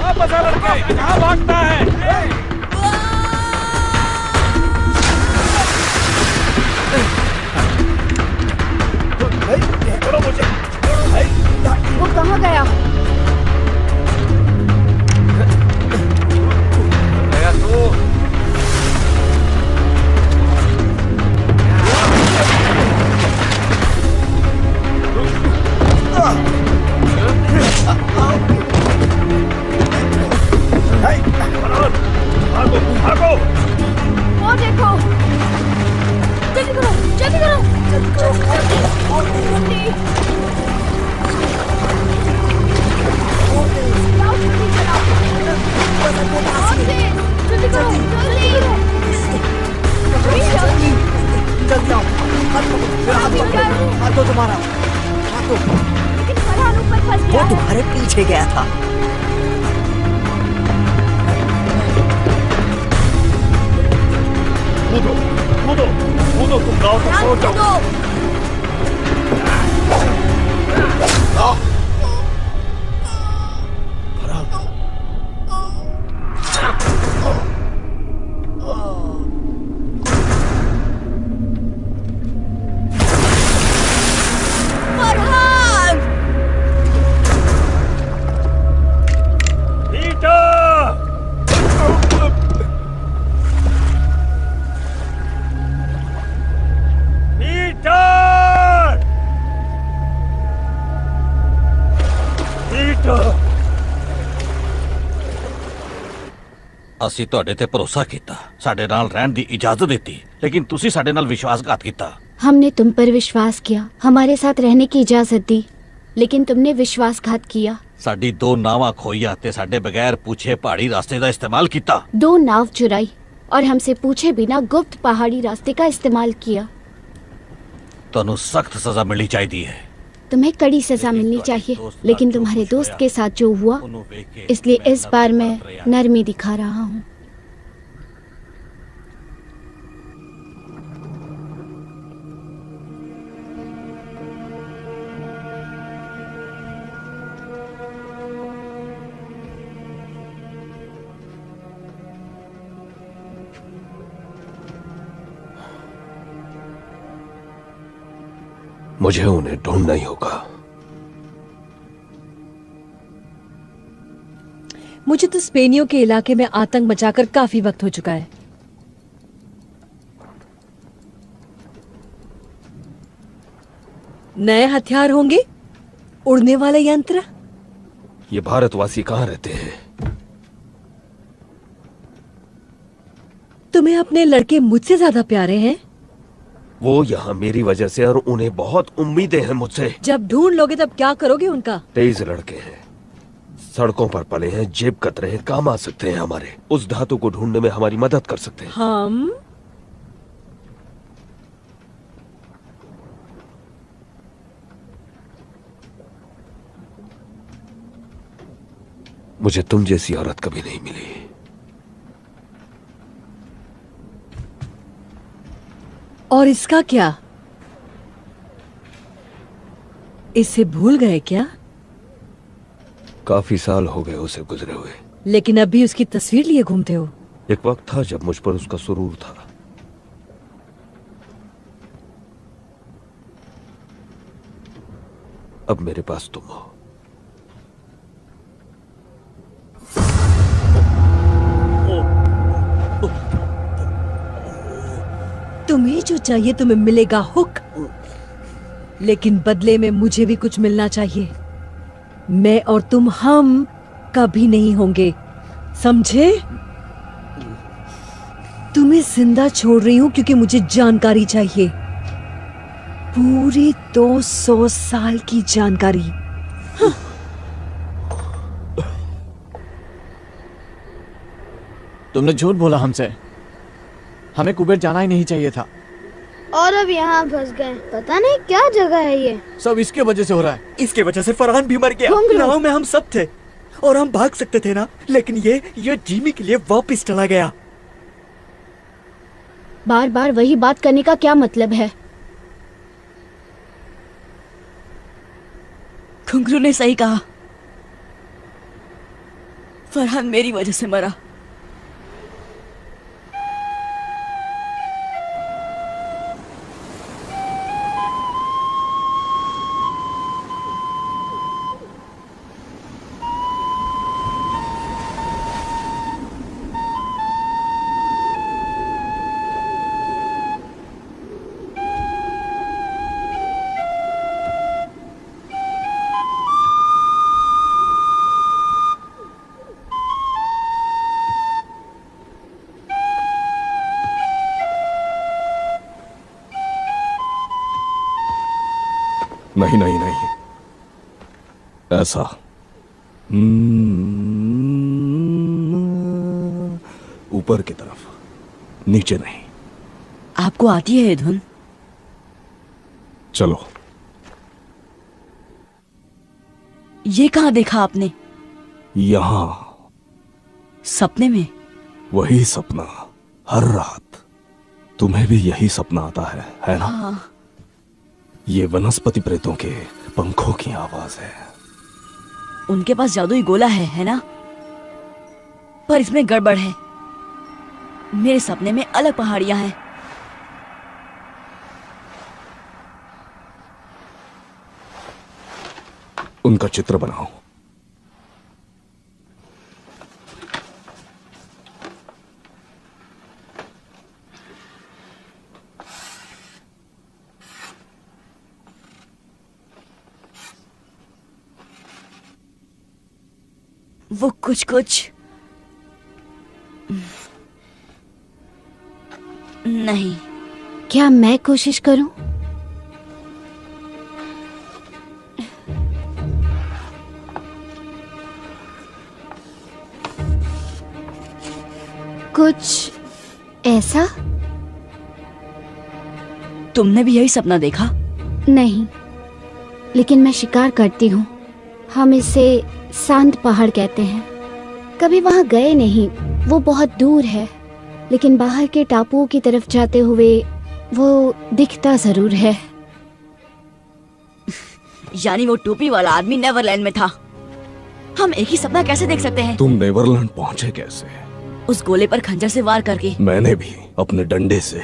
वापस आ लड़के, कहाँ भागता है? वो कहाँ गया? वो देखो, जल्दी करो, जल्दी करो, जल्दी। जल्दी करो, जल्दी आओ। हाथ दो तुम्हारा, हाथ दो। लेकिन फरहान ऊपर फंस गया। वो तुम्हारे पीछे गया था। कूदो, कूदो, कूदो, तुम गाँव तक पहुंच जाओ। ਅਸੀਂ ਤੁਹਾਡੇ ਤੇ ਭਰੋਸਾ ਕੀਤਾ, ਸਾਡੇ ਨਾਲ ਰਹਿਣ ਦੀ इजाजत ਦਿੱਤੀ, लेकिन ਤੁਸੀਂ ਸਾਡੇ ਨਾਲ विश्वासघात ਕੀਤਾ। हमने तुम पर विश्वास किया, हमारे साथ रहने की इजाजत दी, लेकिन तुमने विश्वासघात किया। ਸਾਡੀ ਦੋ ਨਾਵਾਂ ਖੋਈਆਂ ਤੇ ਸਾਡੇ ਬਗੈਰ पूछे पहाड़ी रास्ते का इस्तेमाल किया। 2 नाव चुराई और हमसे पूछे बिना गुप्त पहाड़ी रास्ते का इस्तेमाल किया। ਤੁਹਾਨੂੰ सख्त सजा मिलनी चाहिए है। तुम्हें कड़ी सजा मिलनी चाहिए, लेकिन तुम्हारे दोस्त के साथ जो हुआ, इसलिए इस बार मैं नरमी दिखा रहा हूँ। मुझे उन्हें ढूंढना ही होगा। मुझे तो स्पेनियों के इलाके में आतंक मचाकर काफी वक्त हो चुका है। नए हथियार होंगे, उड़ने वाले यंत्र। ये भारतवासी कहाँ रहते हैं? तुम्हें अपने लड़के मुझसे ज्यादा प्यारे हैं। वो यहाँ मेरी वजह से, और उन्हें बहुत उम्मीदें हैं मुझसे। जब ढूंढ लोगे तब क्या करोगे उनका? तेज लड़के हैं, सड़कों पर पले हैं, जेब कतरे हैं, काम आ सकते हैं हमारे। उस धातु को ढूंढने में हमारी मदद कर सकते हैं। हम मुझे तुम जैसी औरत कभी नहीं मिली। और इसका क्या? इसे भूल गए क्या? काफी साल हो गए उसे गुजरे हुए, लेकिन अब भी उसकी तस्वीर लिए घूमते हो। एक वक्त था जब मुझ पर उसका सुरूर था। अब मेरे पास तुम हो। तुम्हें जो चाहिए तुम्हें मिलेगा हुक, लेकिन बदले में मुझे भी कुछ मिलना चाहिए। मैं और तुम हम कभी नहीं होंगे, समझे? तुम्हें जिंदा छोड़ रही हूं क्योंकि मुझे जानकारी चाहिए। पूरी 200 साल की जानकारी। तुमने झूठ बोला हमसे। हमें कुबेर जाना ही नहीं चाहिए था। और अब यहाँ फंस गए। पता नहीं क्या जगह है ये। सब इसके वजह से हो रहा है। इसके वजह से फरहान भी मर गया। नाव में हम सब थे और हम भाग सकते थे ना, लेकिन ये जीने के लिए वापस चला गया। बार बार वही बात करने का क्या मतलब है? घुंघरू ने सही कहा, फरहान मेरी वजह से मरा। नहीं नहीं नहीं, ऐसा ऊपर की तरफ, नीचे नहीं। आपको आती है ये धुन? चलो। ये कहाँ देखा आपने? यहां। सपने में? वही सपना हर रात। तुम्हें भी यही सपना आता है ना? हाँ। ये वनस्पति प्रेतों के पंखों की आवाज है। उनके पास जादुई गोला है ना? पर इसमें गड़बड़ है। मेरे सपने में अलग पहाड़ियां हैं। उनका चित्र बनाओ। वो कुछ कुछ नहीं। क्या मैं कोशिश करूं? कुछ ऐसा? तुमने भी यही सपना देखा? नहीं, लेकिन मैं शिकार करती हूँ। हम इसे सांत पहाड़ कहते हैं। कभी वहाँ गए नहीं, वो बहुत दूर है, लेकिन बाहर के टापुओं की तरफ जाते हुए वो दिखता जरूर है। यानी वो टोपी वाला आदमी नेवरलैंड में था। हम एक ही सपना कैसे देख सकते हैं? तुम नेवरलैंड पहुंचे कैसे? उस गोले पर खंजर से वार करके। मैंने भी अपने डंडे से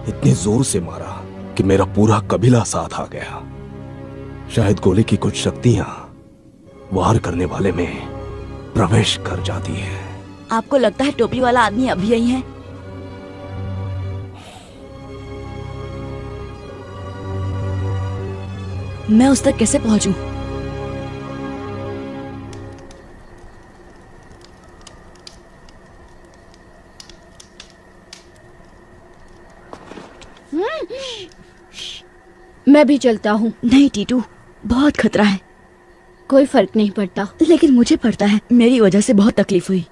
इतनी जोर से मारा कि मेरा पूरा कबीला साथ आ गया। शायद गोले की कुछ शक्तियां वार करने वाले में प्रवेश कर जाती है। आपको लगता है टोपी वाला आदमी अभी यही है? मैं उस तक कैसे पहुंचूं? मैं भी चलता हूँ। नहीं टीटू, बहुत खतरा है। कोई फर्क नहीं पड़ता। लेकिन मुझे पड़ता है। मेरी वजह से बहुत तकलीफ हुई।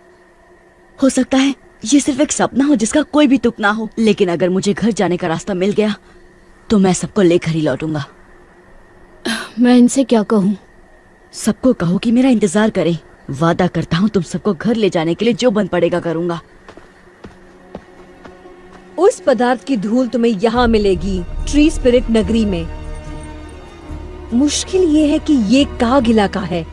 हो सकता है ये सिर्फ एक सपना हो जिसका कोई भी तुक ना हो, लेकिन अगर मुझे घर जाने का रास्ता मिल गया तो मैं सबको लेकर ही लौटूंगा। मैं इनसे क्या कहूँ? सबको कहो कि मेरा इंतजार करें। वादा करता हूँ तुम सबको घर ले जाने के लिए जो बन पड़ेगा करूंगा। उस पदार्थ की धूल तुम्हें यहाँ मिलेगी, ट्री स्पिरिट नगरी में। मुश्किल ये है कि ये काग इलाका है।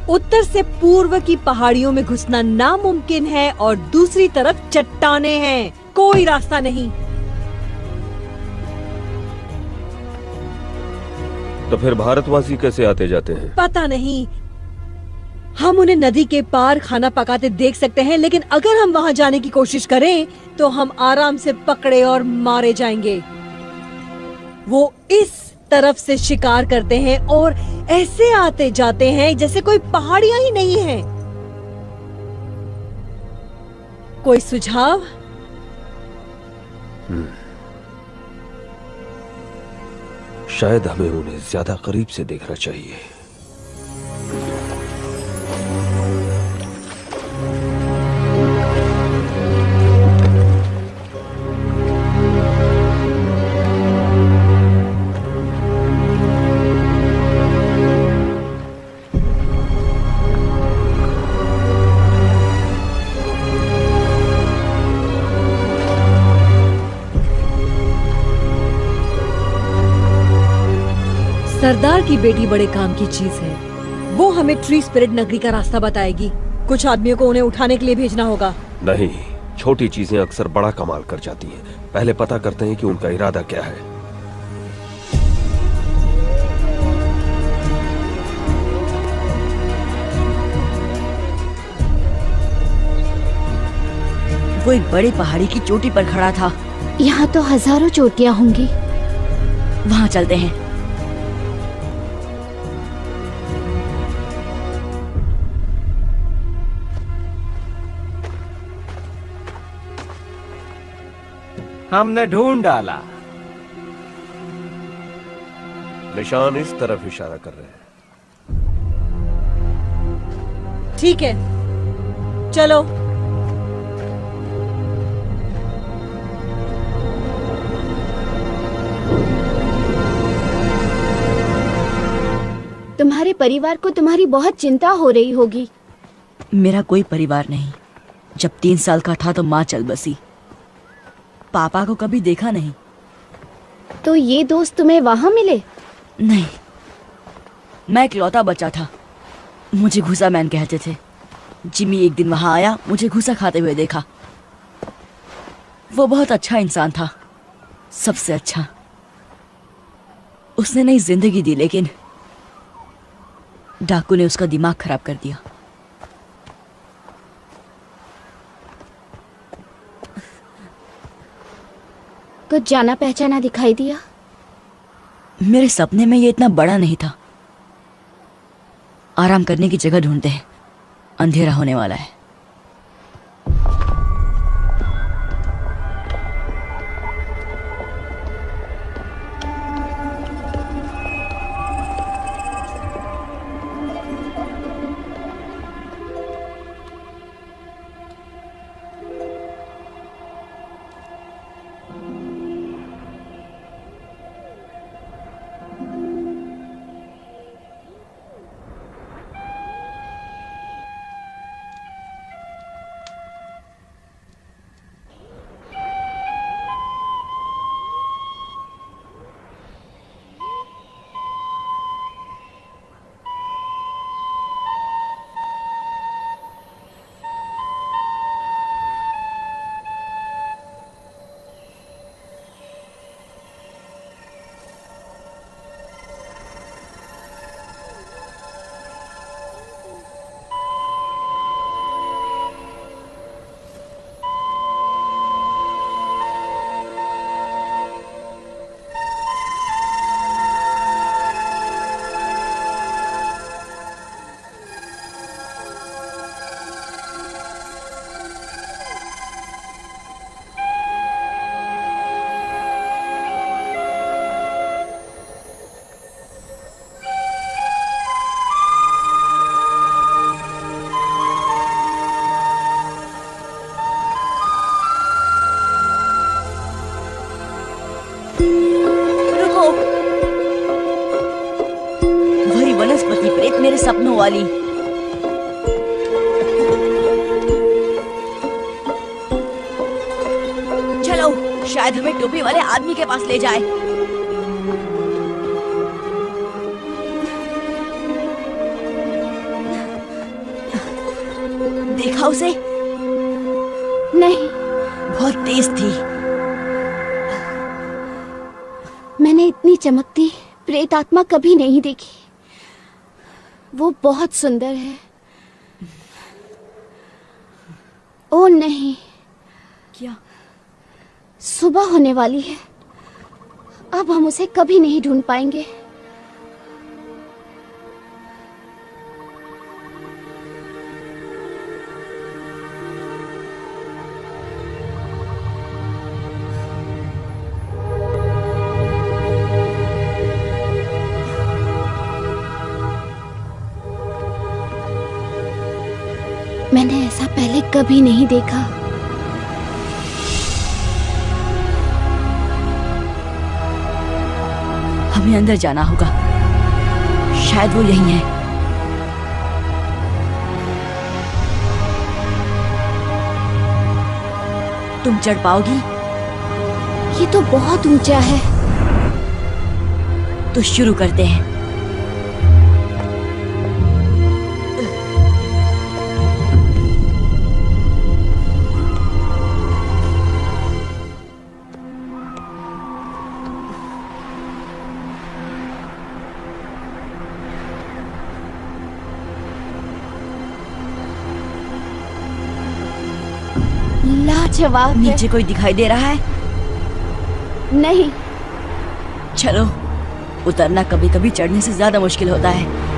उत्तर से पूर्व की पहाड़ियों में घुसना नामुमकिन है और दूसरी तरफ चट्टाने हैं। कोई रास्ता नहीं। तो फिर भारतवासी कैसे आते जाते हैं? पता नहीं। हम उन्हें नदी के पार खाना पकाते देख सकते हैं, लेकिन अगर हम वहां जाने की कोशिश करें तो हम आराम से पकड़े और मारे जाएंगे। वो इस तरफ से शिकार करते हैं और ऐसे आते जाते हैं जैसे कोई पहाड़ियां ही नहीं है। कोई सुझाव? शायद हमें उन्हें ज्यादा करीब से देखना चाहिए। सरदार की बेटी बड़े काम की चीज है। वो हमें ट्री स्पिरिट नगरी का रास्ता बताएगी। कुछ आदमियों को उन्हें उठाने के लिए भेजना होगा। नहीं, छोटी चीजें अक्सर बड़ा कमाल कर जाती हैं। पहले पता करते हैं कि उनका इरादा क्या है। वो एक बड़ी पहाड़ी की चोटी पर खड़ा था। यहाँ तो हजारों चोटियाँ होंगी। वहाँ चलते हैं। हमने ढूंढ डाला। निशान इस तरफ इशारा कर रहे हैं। ठीक है, चलो। तुम्हारे परिवार को तुम्हारी बहुत चिंता हो रही होगी। मेरा कोई परिवार नहीं। जब 3 साल का था तो माँ चल बसी। पापा को कभी देखा नहीं। तो ये दोस्त तुम्हें वहां मिले? नहीं, मैं इकलौता बच्चा था। मुझे घुसा मैन कहते थे। जिमी एक दिन वहां आया, मुझे घुसा खाते हुए देखा। वो बहुत अच्छा इंसान था, सबसे अच्छा। उसने नई जिंदगी दी, लेकिन डाकू ने उसका दिमाग खराब कर दिया। कुछ जाना पहचाना दिखाई दिया? मेरे सपने में ये इतना बड़ा नहीं था। आराम करने की जगह ढूंढते हैं, अंधेरा होने वाला है। वनस्पति प्रेत मेरे सपनों वाली। चलो, शायद हमें टोपी वाले आदमी के पास ले जाए। देखा उसे? नहीं। बहुत तेज थी। मैंने इतनी चमकती प्रेत आत्मा कभी नहीं देखी। वो बहुत सुंदर है। ओ नहीं। क्या? सुबह होने वाली है। अब हम उसे कभी नहीं ढूंढ पाएंगे। मैंने ऐसा पहले कभी नहीं देखा। हमें अंदर जाना होगा, शायद वो यही है। तुम चढ़ पाओगी? ये तो बहुत ऊंचा है। तो शुरू करते हैं। लाजवाब। नीचे कोई दिखाई दे रहा है? नहीं। चलो, उतरना कभी कभी चढ़ने से ज्यादा मुश्किल होता है।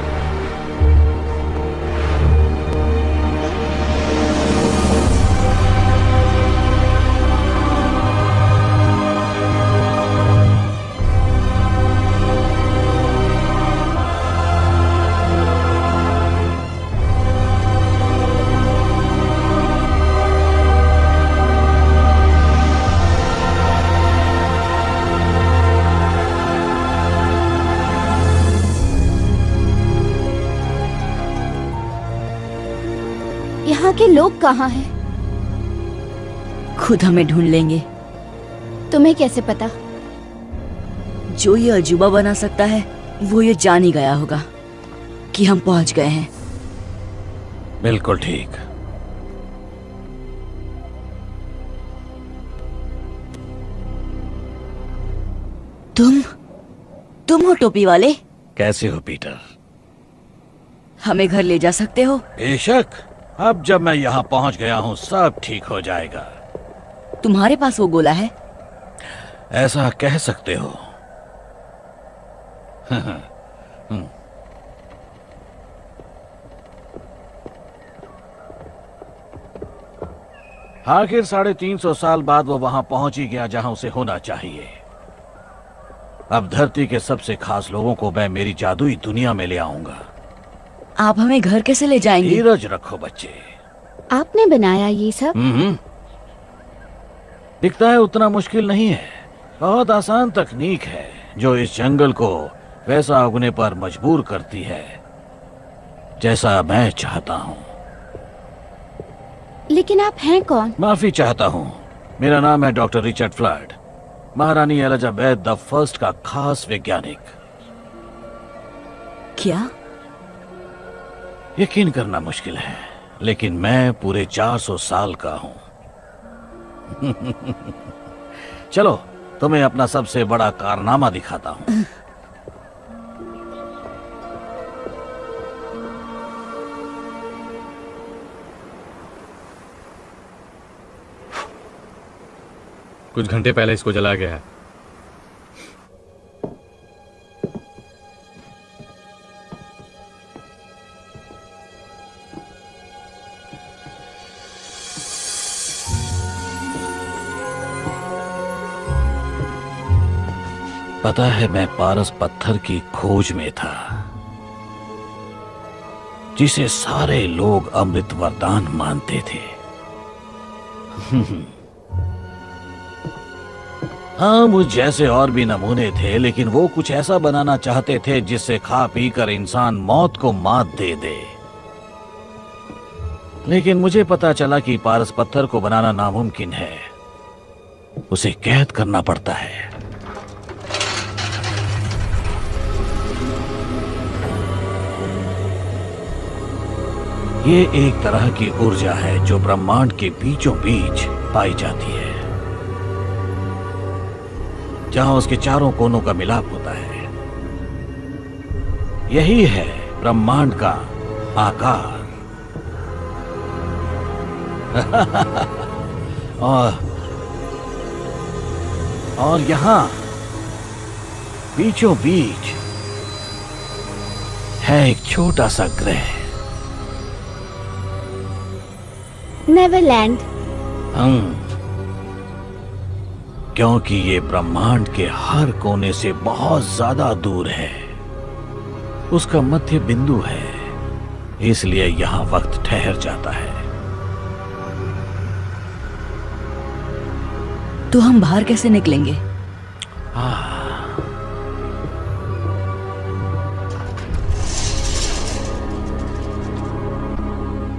यहाँ के लोग कहाँ हैं? खुद हमें ढूंढ लेंगे। तुम्हें कैसे पता? जो ये अजूबा बना सकता है वो ये जान ही गया होगा कि हम पहुंच गए हैं। बिल्कुल ठीक। तुम हो टोपी वाले? कैसे हो पीटर? हमें घर ले जा सकते हो? बेशक। अब जब मैं यहाँ पहुँच गया हूँ सब ठीक हो जाएगा। तुम्हारे पास वो गोला है? ऐसा कह सकते हो। आखिर 350 साल बाद वो वहां पहुंच ही गया जहां उसे होना चाहिए। अब धरती के सबसे खास लोगों को मैं मेरी जादुई दुनिया में ले आऊंगा। आप हमें घर कैसे ले जाएंगे? धीरज रखो बच्चे। आपने बनाया ये सब? दिखता है उतना मुश्किल नहीं है। बहुत आसान तकनीक है जो इस जंगल को वैसा उगने पर मजबूर करती है जैसा मैं चाहता हूँ। लेकिन आप हैं कौन? माफी चाहता हूँ। मेरा नाम है डॉक्टर रिचर्ड फ्लड, महारानी एलिजाबेथ द फर्स्ट का खास वैज्ञानिक। क्या? यकीन करना मुश्किल है, लेकिन मैं पूरे 400 साल का हूं। चलो तुम्हें अपना सबसे बड़ा कारनामा दिखाता हूं। कुछ घंटे पहले इसको जला गया है। पता है मैं पारस पत्थर की खोज में था जिसे सारे लोग अमृत वरदान मानते थे। हाँ, मुझ जैसे और भी नमूने थे, लेकिन वो कुछ ऐसा बनाना चाहते थे जिससे खा पी कर इंसान मौत को मात दे दे। लेकिन मुझे पता चला कि पारस पत्थर को बनाना नामुमकिन है, उसे कैद करना पड़ता है। ये एक तरह की ऊर्जा है जो ब्रह्मांड के बीचों बीच पाई जाती है, जहां उसके चारों कोनों का मिलाप होता है। यही है ब्रह्मांड का आकार। और यहां बीचों बीच है एक छोटा सा ग्रह, नेवरलैंड। क्योंकि ये ब्रह्मांड के हर कोने से बहुत ज्यादा दूर है, उसका मध्य बिंदु है, इसलिए यहाँ वक्त ठहर जाता है। तो हम बाहर कैसे निकलेंगे?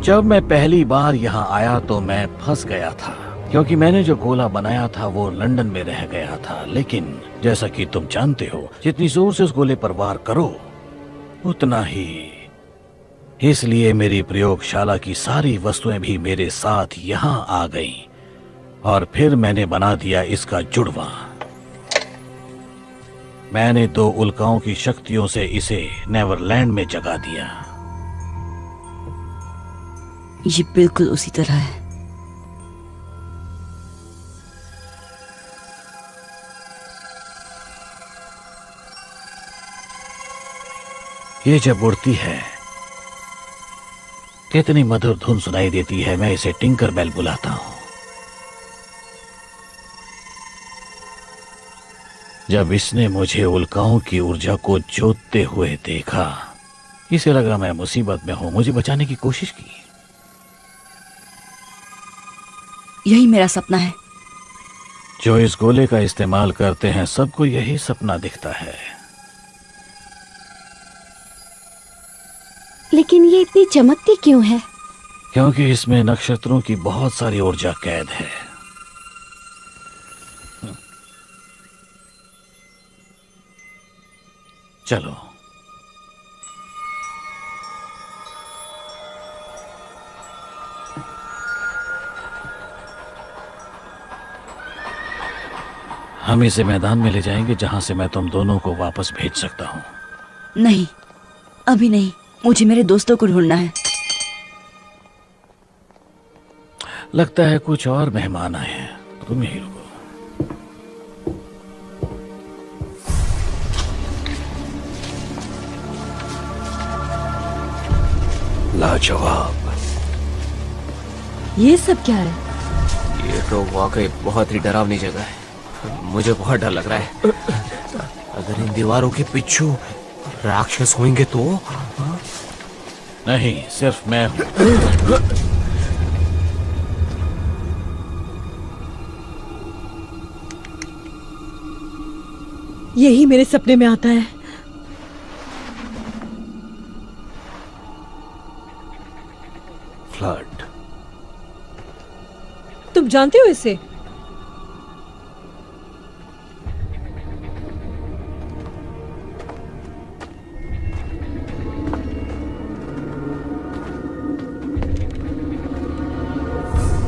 जब मैं पहली बार यहाँ आया तो मैं फंस गया था, क्योंकि मैंने जो गोला बनाया था वो लंदन में रह गया था। लेकिन जैसा कि तुम जानते हो, जितनी जोर से उस गोले पर वार करो उतना ही। इसलिए मेरी प्रयोगशाला की सारी वस्तुएं भी मेरे साथ यहाँ आ गईं और फिर मैंने बना दिया इसका जुड़वा। मैंने 2 उल्काओं की शक्तियों से इसे नेवरलैंड में जगा दिया। ये बिल्कुल उसी तरह है। ये जब उड़ती है कितनी मधुर धुन सुनाई देती है। मैं इसे टिंकर बेल बुलाता हूं। जब इसने मुझे उल्काओं की ऊर्जा को जोतते हुए देखा, इसे लगा मैं मुसीबत में हूं, मुझे बचाने की कोशिश की। यही मेरा सपना है। जो इस गोले का इस्तेमाल करते हैं सबको यही सपना दिखता है। लेकिन ये इतनी चमकती क्यों है? क्योंकि इसमें नक्षत्रों की बहुत सारी ऊर्जा कैद है। चलो। हम इसे मैदान में ले जाएंगे जहां से मैं तुम दोनों को वापस भेज सकता हूं। नहीं, अभी नहीं। मुझे मेरे दोस्तों को ढूंढना है। लगता है कुछ और मेहमान आए हैं, तुम यहीं रुको। लाजवाब। ये सब क्या है? ये तो वाकई बहुत ही डरावनी जगह है। मुझे बहुत डर लग रहा है। अगर इन दीवारों के पीछे राक्षस होंगे तो? नहीं, सिर्फ मैं हूं। यही मेरे सपने में आता है। फ्लड। तुम जानते हो इसे?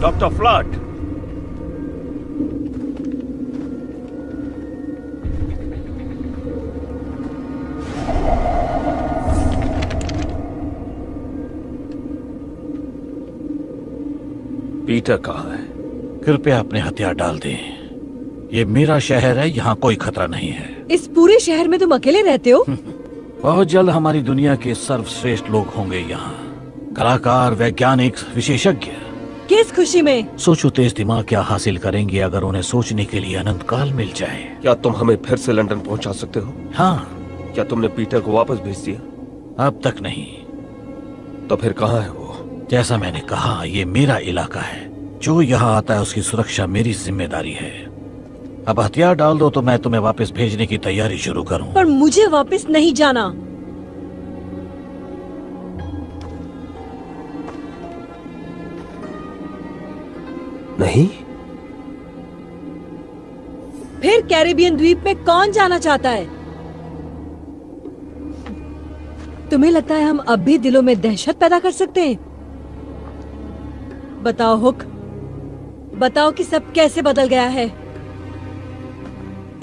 Doctor flood. पीटर कहाँ है? कृपया अपने हथियार डाल दें। ये मेरा शहर है, यहाँ कोई खतरा नहीं है। इस पूरे शहर में तुम अकेले रहते हो? बहुत जल्द हमारी दुनिया के सर्वश्रेष्ठ लोग होंगे यहाँ। कलाकार, वैज्ञानिक, विशेषज्ञ। किस खुशी में? सोचो तेज दिमाग क्या हासिल करेंगे अगर उन्हें सोचने के लिए अनंत काल मिल जाए। क्या तुम हमें फिर से लंदन पहुंचा सकते हो? हाँ। क्या तुमने पीटर को वापस भेज दिया? अब तक नहीं। तो फिर कहाँ है वो? जैसा मैंने कहा, ये मेरा इलाका है। जो यहाँ आता है उसकी सुरक्षा मेरी जिम्मेदारी है। अब हथियार डाल दो तो मैं तुम्हें वापस भेजने की तैयारी शुरू करूं। पर मुझे वापस नहीं जाना। नहीं? फिर कैरेबियन द्वीप में कौन जाना चाहता है? तुम्हें लगता है हम अब भी दिलों में दहशत पैदा कर सकते हैं? बताओ हुक, बताओ कि सब कैसे बदल गया है।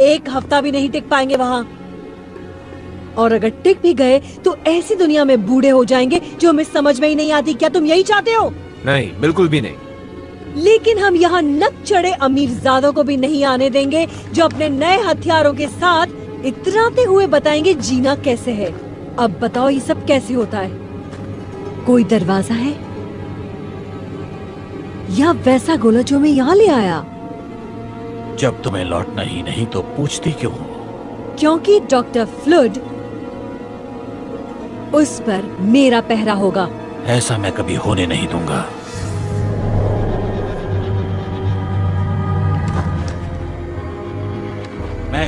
1 हफ्ता भी नहीं टिक पाएंगे वहां, और अगर टिक भी गए तो ऐसी दुनिया में बूढ़े हो जाएंगे जो हमें समझ में ही नहीं आती। क्या तुम यही चाहते हो? नहीं, बिल्कुल भी नहीं। लेकिन हम यहाँ नक चढ़े अमीरजादों को भी नहीं आने देंगे जो अपने नए हथियारों के साथ इतराते हुए बताएंगे जीना कैसे है। अब बताओ ये सब कैसे होता है? कोई दरवाजा है या वैसा गोला जो मैं यहाँ ले आया? जब तुम्हें लौटना ही नहीं तो पूछती क्यों हो? क्योंकि डॉक्टर फ्लड, उस पर मेरा पहरा होगा। ऐसा मैं कभी होने नहीं दूंगा।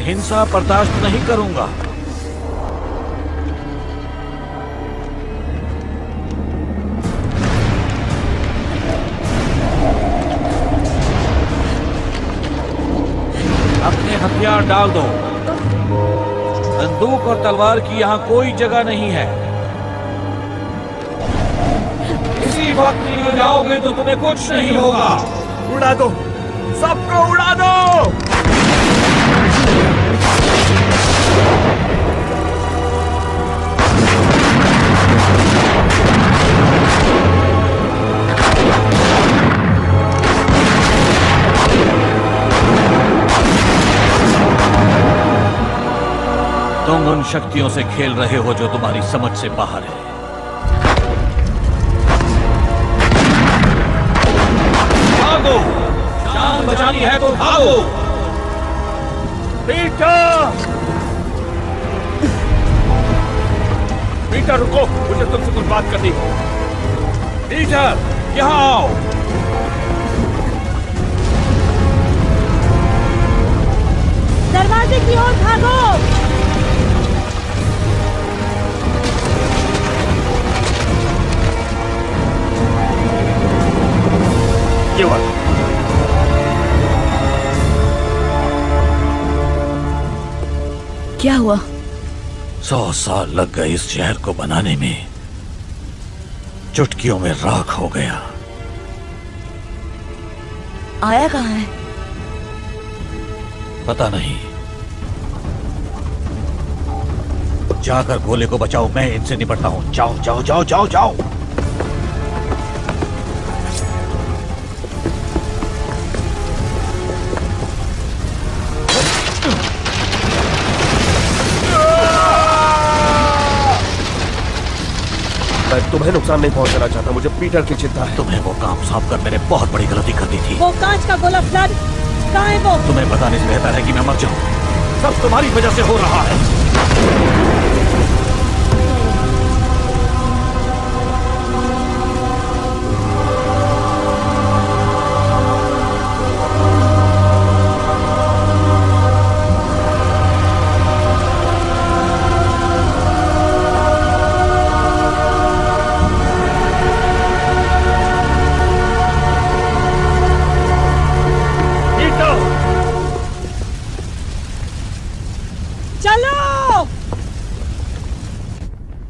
हिंसा बर्दाश्त नहीं करूंगा। अपने हथियार डाल दो। बंदूक और तलवार की यहाँ कोई जगह नहीं है। इसी वक्त निकल जाओगे तो तुम्हें कुछ नहीं होगा। उड़ा दो, सबको उड़ा दो। तुम उन शक्तियों से खेल रहे हो जो तुम्हारी समझ से बाहर है। भागो, जान बचानी है तो भागो। पीटर! पीटर रुको, मुझे तुमसे कुछ बात करनी है। पीटर, यहाँ आओ। दरवाजे की ओर भागो। ये बात क्या हुआ? 100 साल लग गए इस शहर को बनाने में, चुटकियों में राख हो गया। आया कहाँ है? पता नहीं। जाकर गोले को बचाओ, मैं इनसे निपटता हूं। जाओ जाओ जाओ जाओ जाओ। मैं तुम्हें नुकसान नहीं पहुंचाना चाहता, मुझे पीटर की चिंता है। तुम्हें वो काम साफ कर मैंने बहुत बड़ी गलती कर दी थी। वो कांच का गोला फ्लड कहाँ है वो? तुम्हें बताने से बेहतर है कि मैं मर जाऊं। सब तुम्हारी वजह से हो रहा है।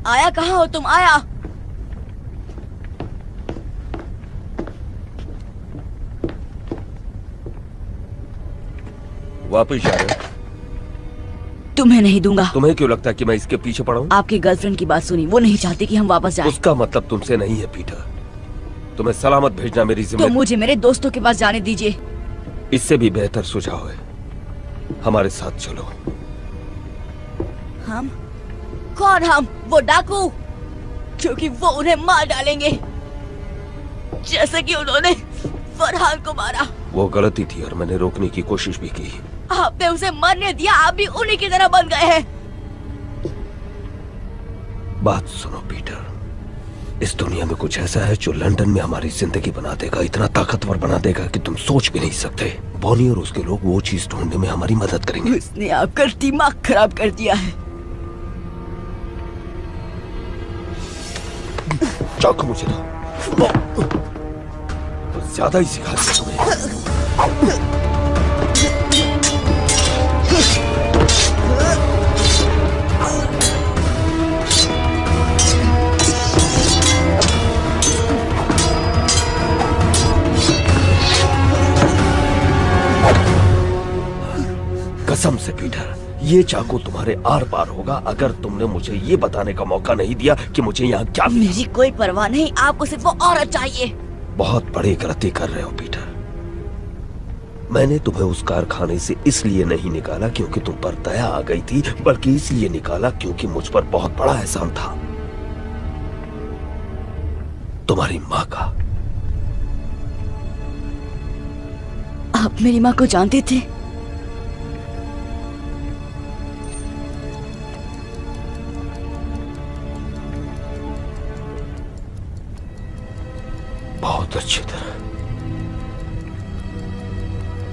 आया कहाँ हो तुम? आया। वापिस जा रहे हो? तुम्हें नहीं दूंगा। तुम्हें क्यों लगता है कि मैं इसके पीछे पड़ा हूँ? आपकी गर्लफ्रेंड की बात सुनी, वो नहीं चाहती कि हम वापस जाएं। उसका मतलब तुमसे नहीं है पीटर। तुम्हें सलामत भेजना मेरी तो जिम्मेदारी। मुझे मेरे दोस्तों के पास जाने दीजिए। इससे भी बेहतर सुझाव है, हमारे साथ चलो। हम? कौन हम? वो डाकू, क्योंकि वो उन्हें मार डालेंगे जैसे कि उन्होंने फरहान को मारा। वो गलती थी और मैंने रोकने की कोशिश भी की। आपने उसे मरने दिया, आप भी उन्हीं की तरह बन गए हैं। बात सुनो पीटर, इस दुनिया में कुछ ऐसा है जो लंदन में हमारी जिंदगी बना देगा, इतना ताकतवर बना देगा कि तुम सोच भी नहीं सकते। बॉनी और उसके लोग वो चीज ढूंढने में हमारी मदद करेंगे। उसने आपका दिमाग खराब कर दिया है। चाकू मुझे दो। तो ज्यादा ही सिखा दिया तुम्हें। कसम से पीटर, ये चाकू तुम्हारे आर पार होगा अगर तुमने मुझे ये बताने का मौका नहीं दिया कि मुझे यहाँ क्या मिला। मेरी कोई परवाह नहीं, आपको सिर्फ वो औरत चाहिए। बहुत बड़ी गलती कर रहे हो पीटर। मैंने तुम्हें उस कारखाने से इसलिए नहीं निकाला क्योंकि तुम पर दया आ गई थी, बल्कि इसलिए निकाला क्योंकि मुझ पर बहुत बड़ा एहसान था, तुम्हारी माँ का। आप मेरी माँ को जानते थे? बहुत अच्छी तरह।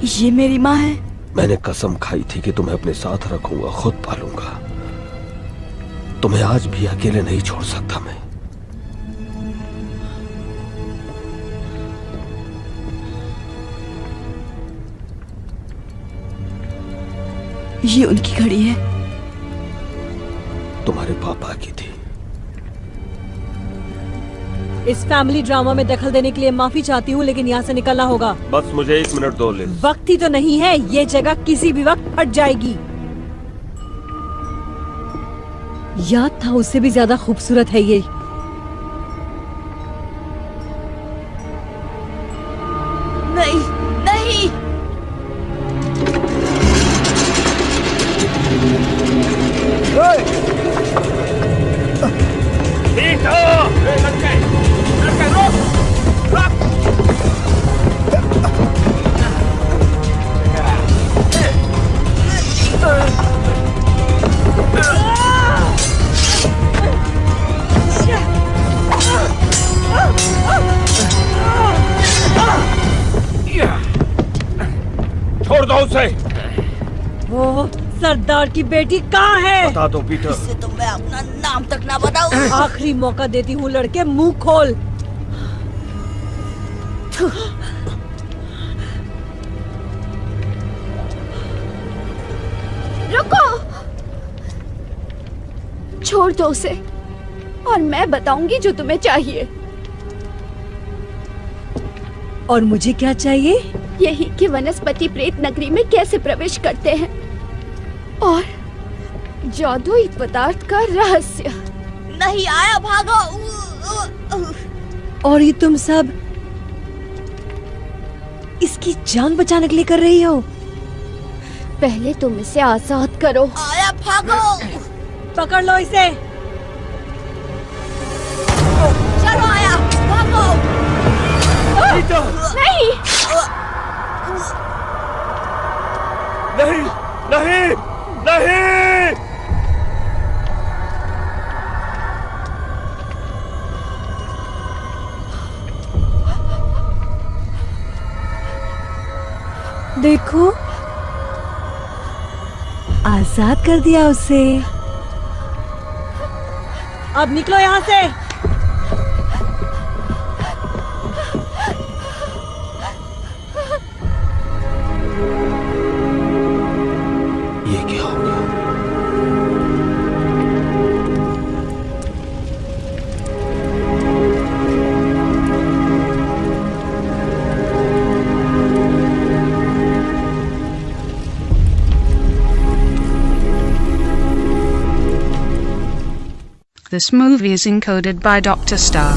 ये मेरी माँ है? मैंने कसम खाई थी कि तुम्हें अपने साथ रखूंगा, खुद पालूंगा। तुम्हें आज भी अकेले नहीं छोड़ सकता मैं। ये उनकी घड़ी है। तुम्हारे पापा की थी। इस फैमिली ड्रामा में दखल देने के लिए माफी चाहती हूँ, लेकिन यहाँ से निकलना होगा। बस मुझे 1 मिनट दो लिज। वक्त ही तो नहीं है, ये जगह किसी भी वक्त फट जाएगी। याद था उससे भी ज्यादा खूबसूरत है ये। नहीं नहीं, छोड़ दो उसे। वो सरदार की बेटी कहाँ है? बता दो पीटर। इससे तो मैं अपना नाम तक ना बताऊं। आखिरी मौका देती हूँ लड़के, मुंह खोल। रुको, छोड़ दो उसे और मैं बताऊंगी जो तुम्हें चाहिए। और मुझे क्या चाहिए? यही कि वनस्पति प्रेत नगरी में कैसे प्रवेश करते हैं और जादुई पदार्थ का रहस्य। नहीं आया, भागो। और ये तुम सब इसकी जान बचाने के लिए कर रही हो? पहले तुम इसे आजाद करो। आया, भागो। पकड़ लो इसे। चलो आया, भागो। नहीं नहीं नहीं नहीं। देखो, आजाद कर दिया उसे। अब निकलो यहाँ से। ये क्या हो गया? This movie is encoded by Dr. Star.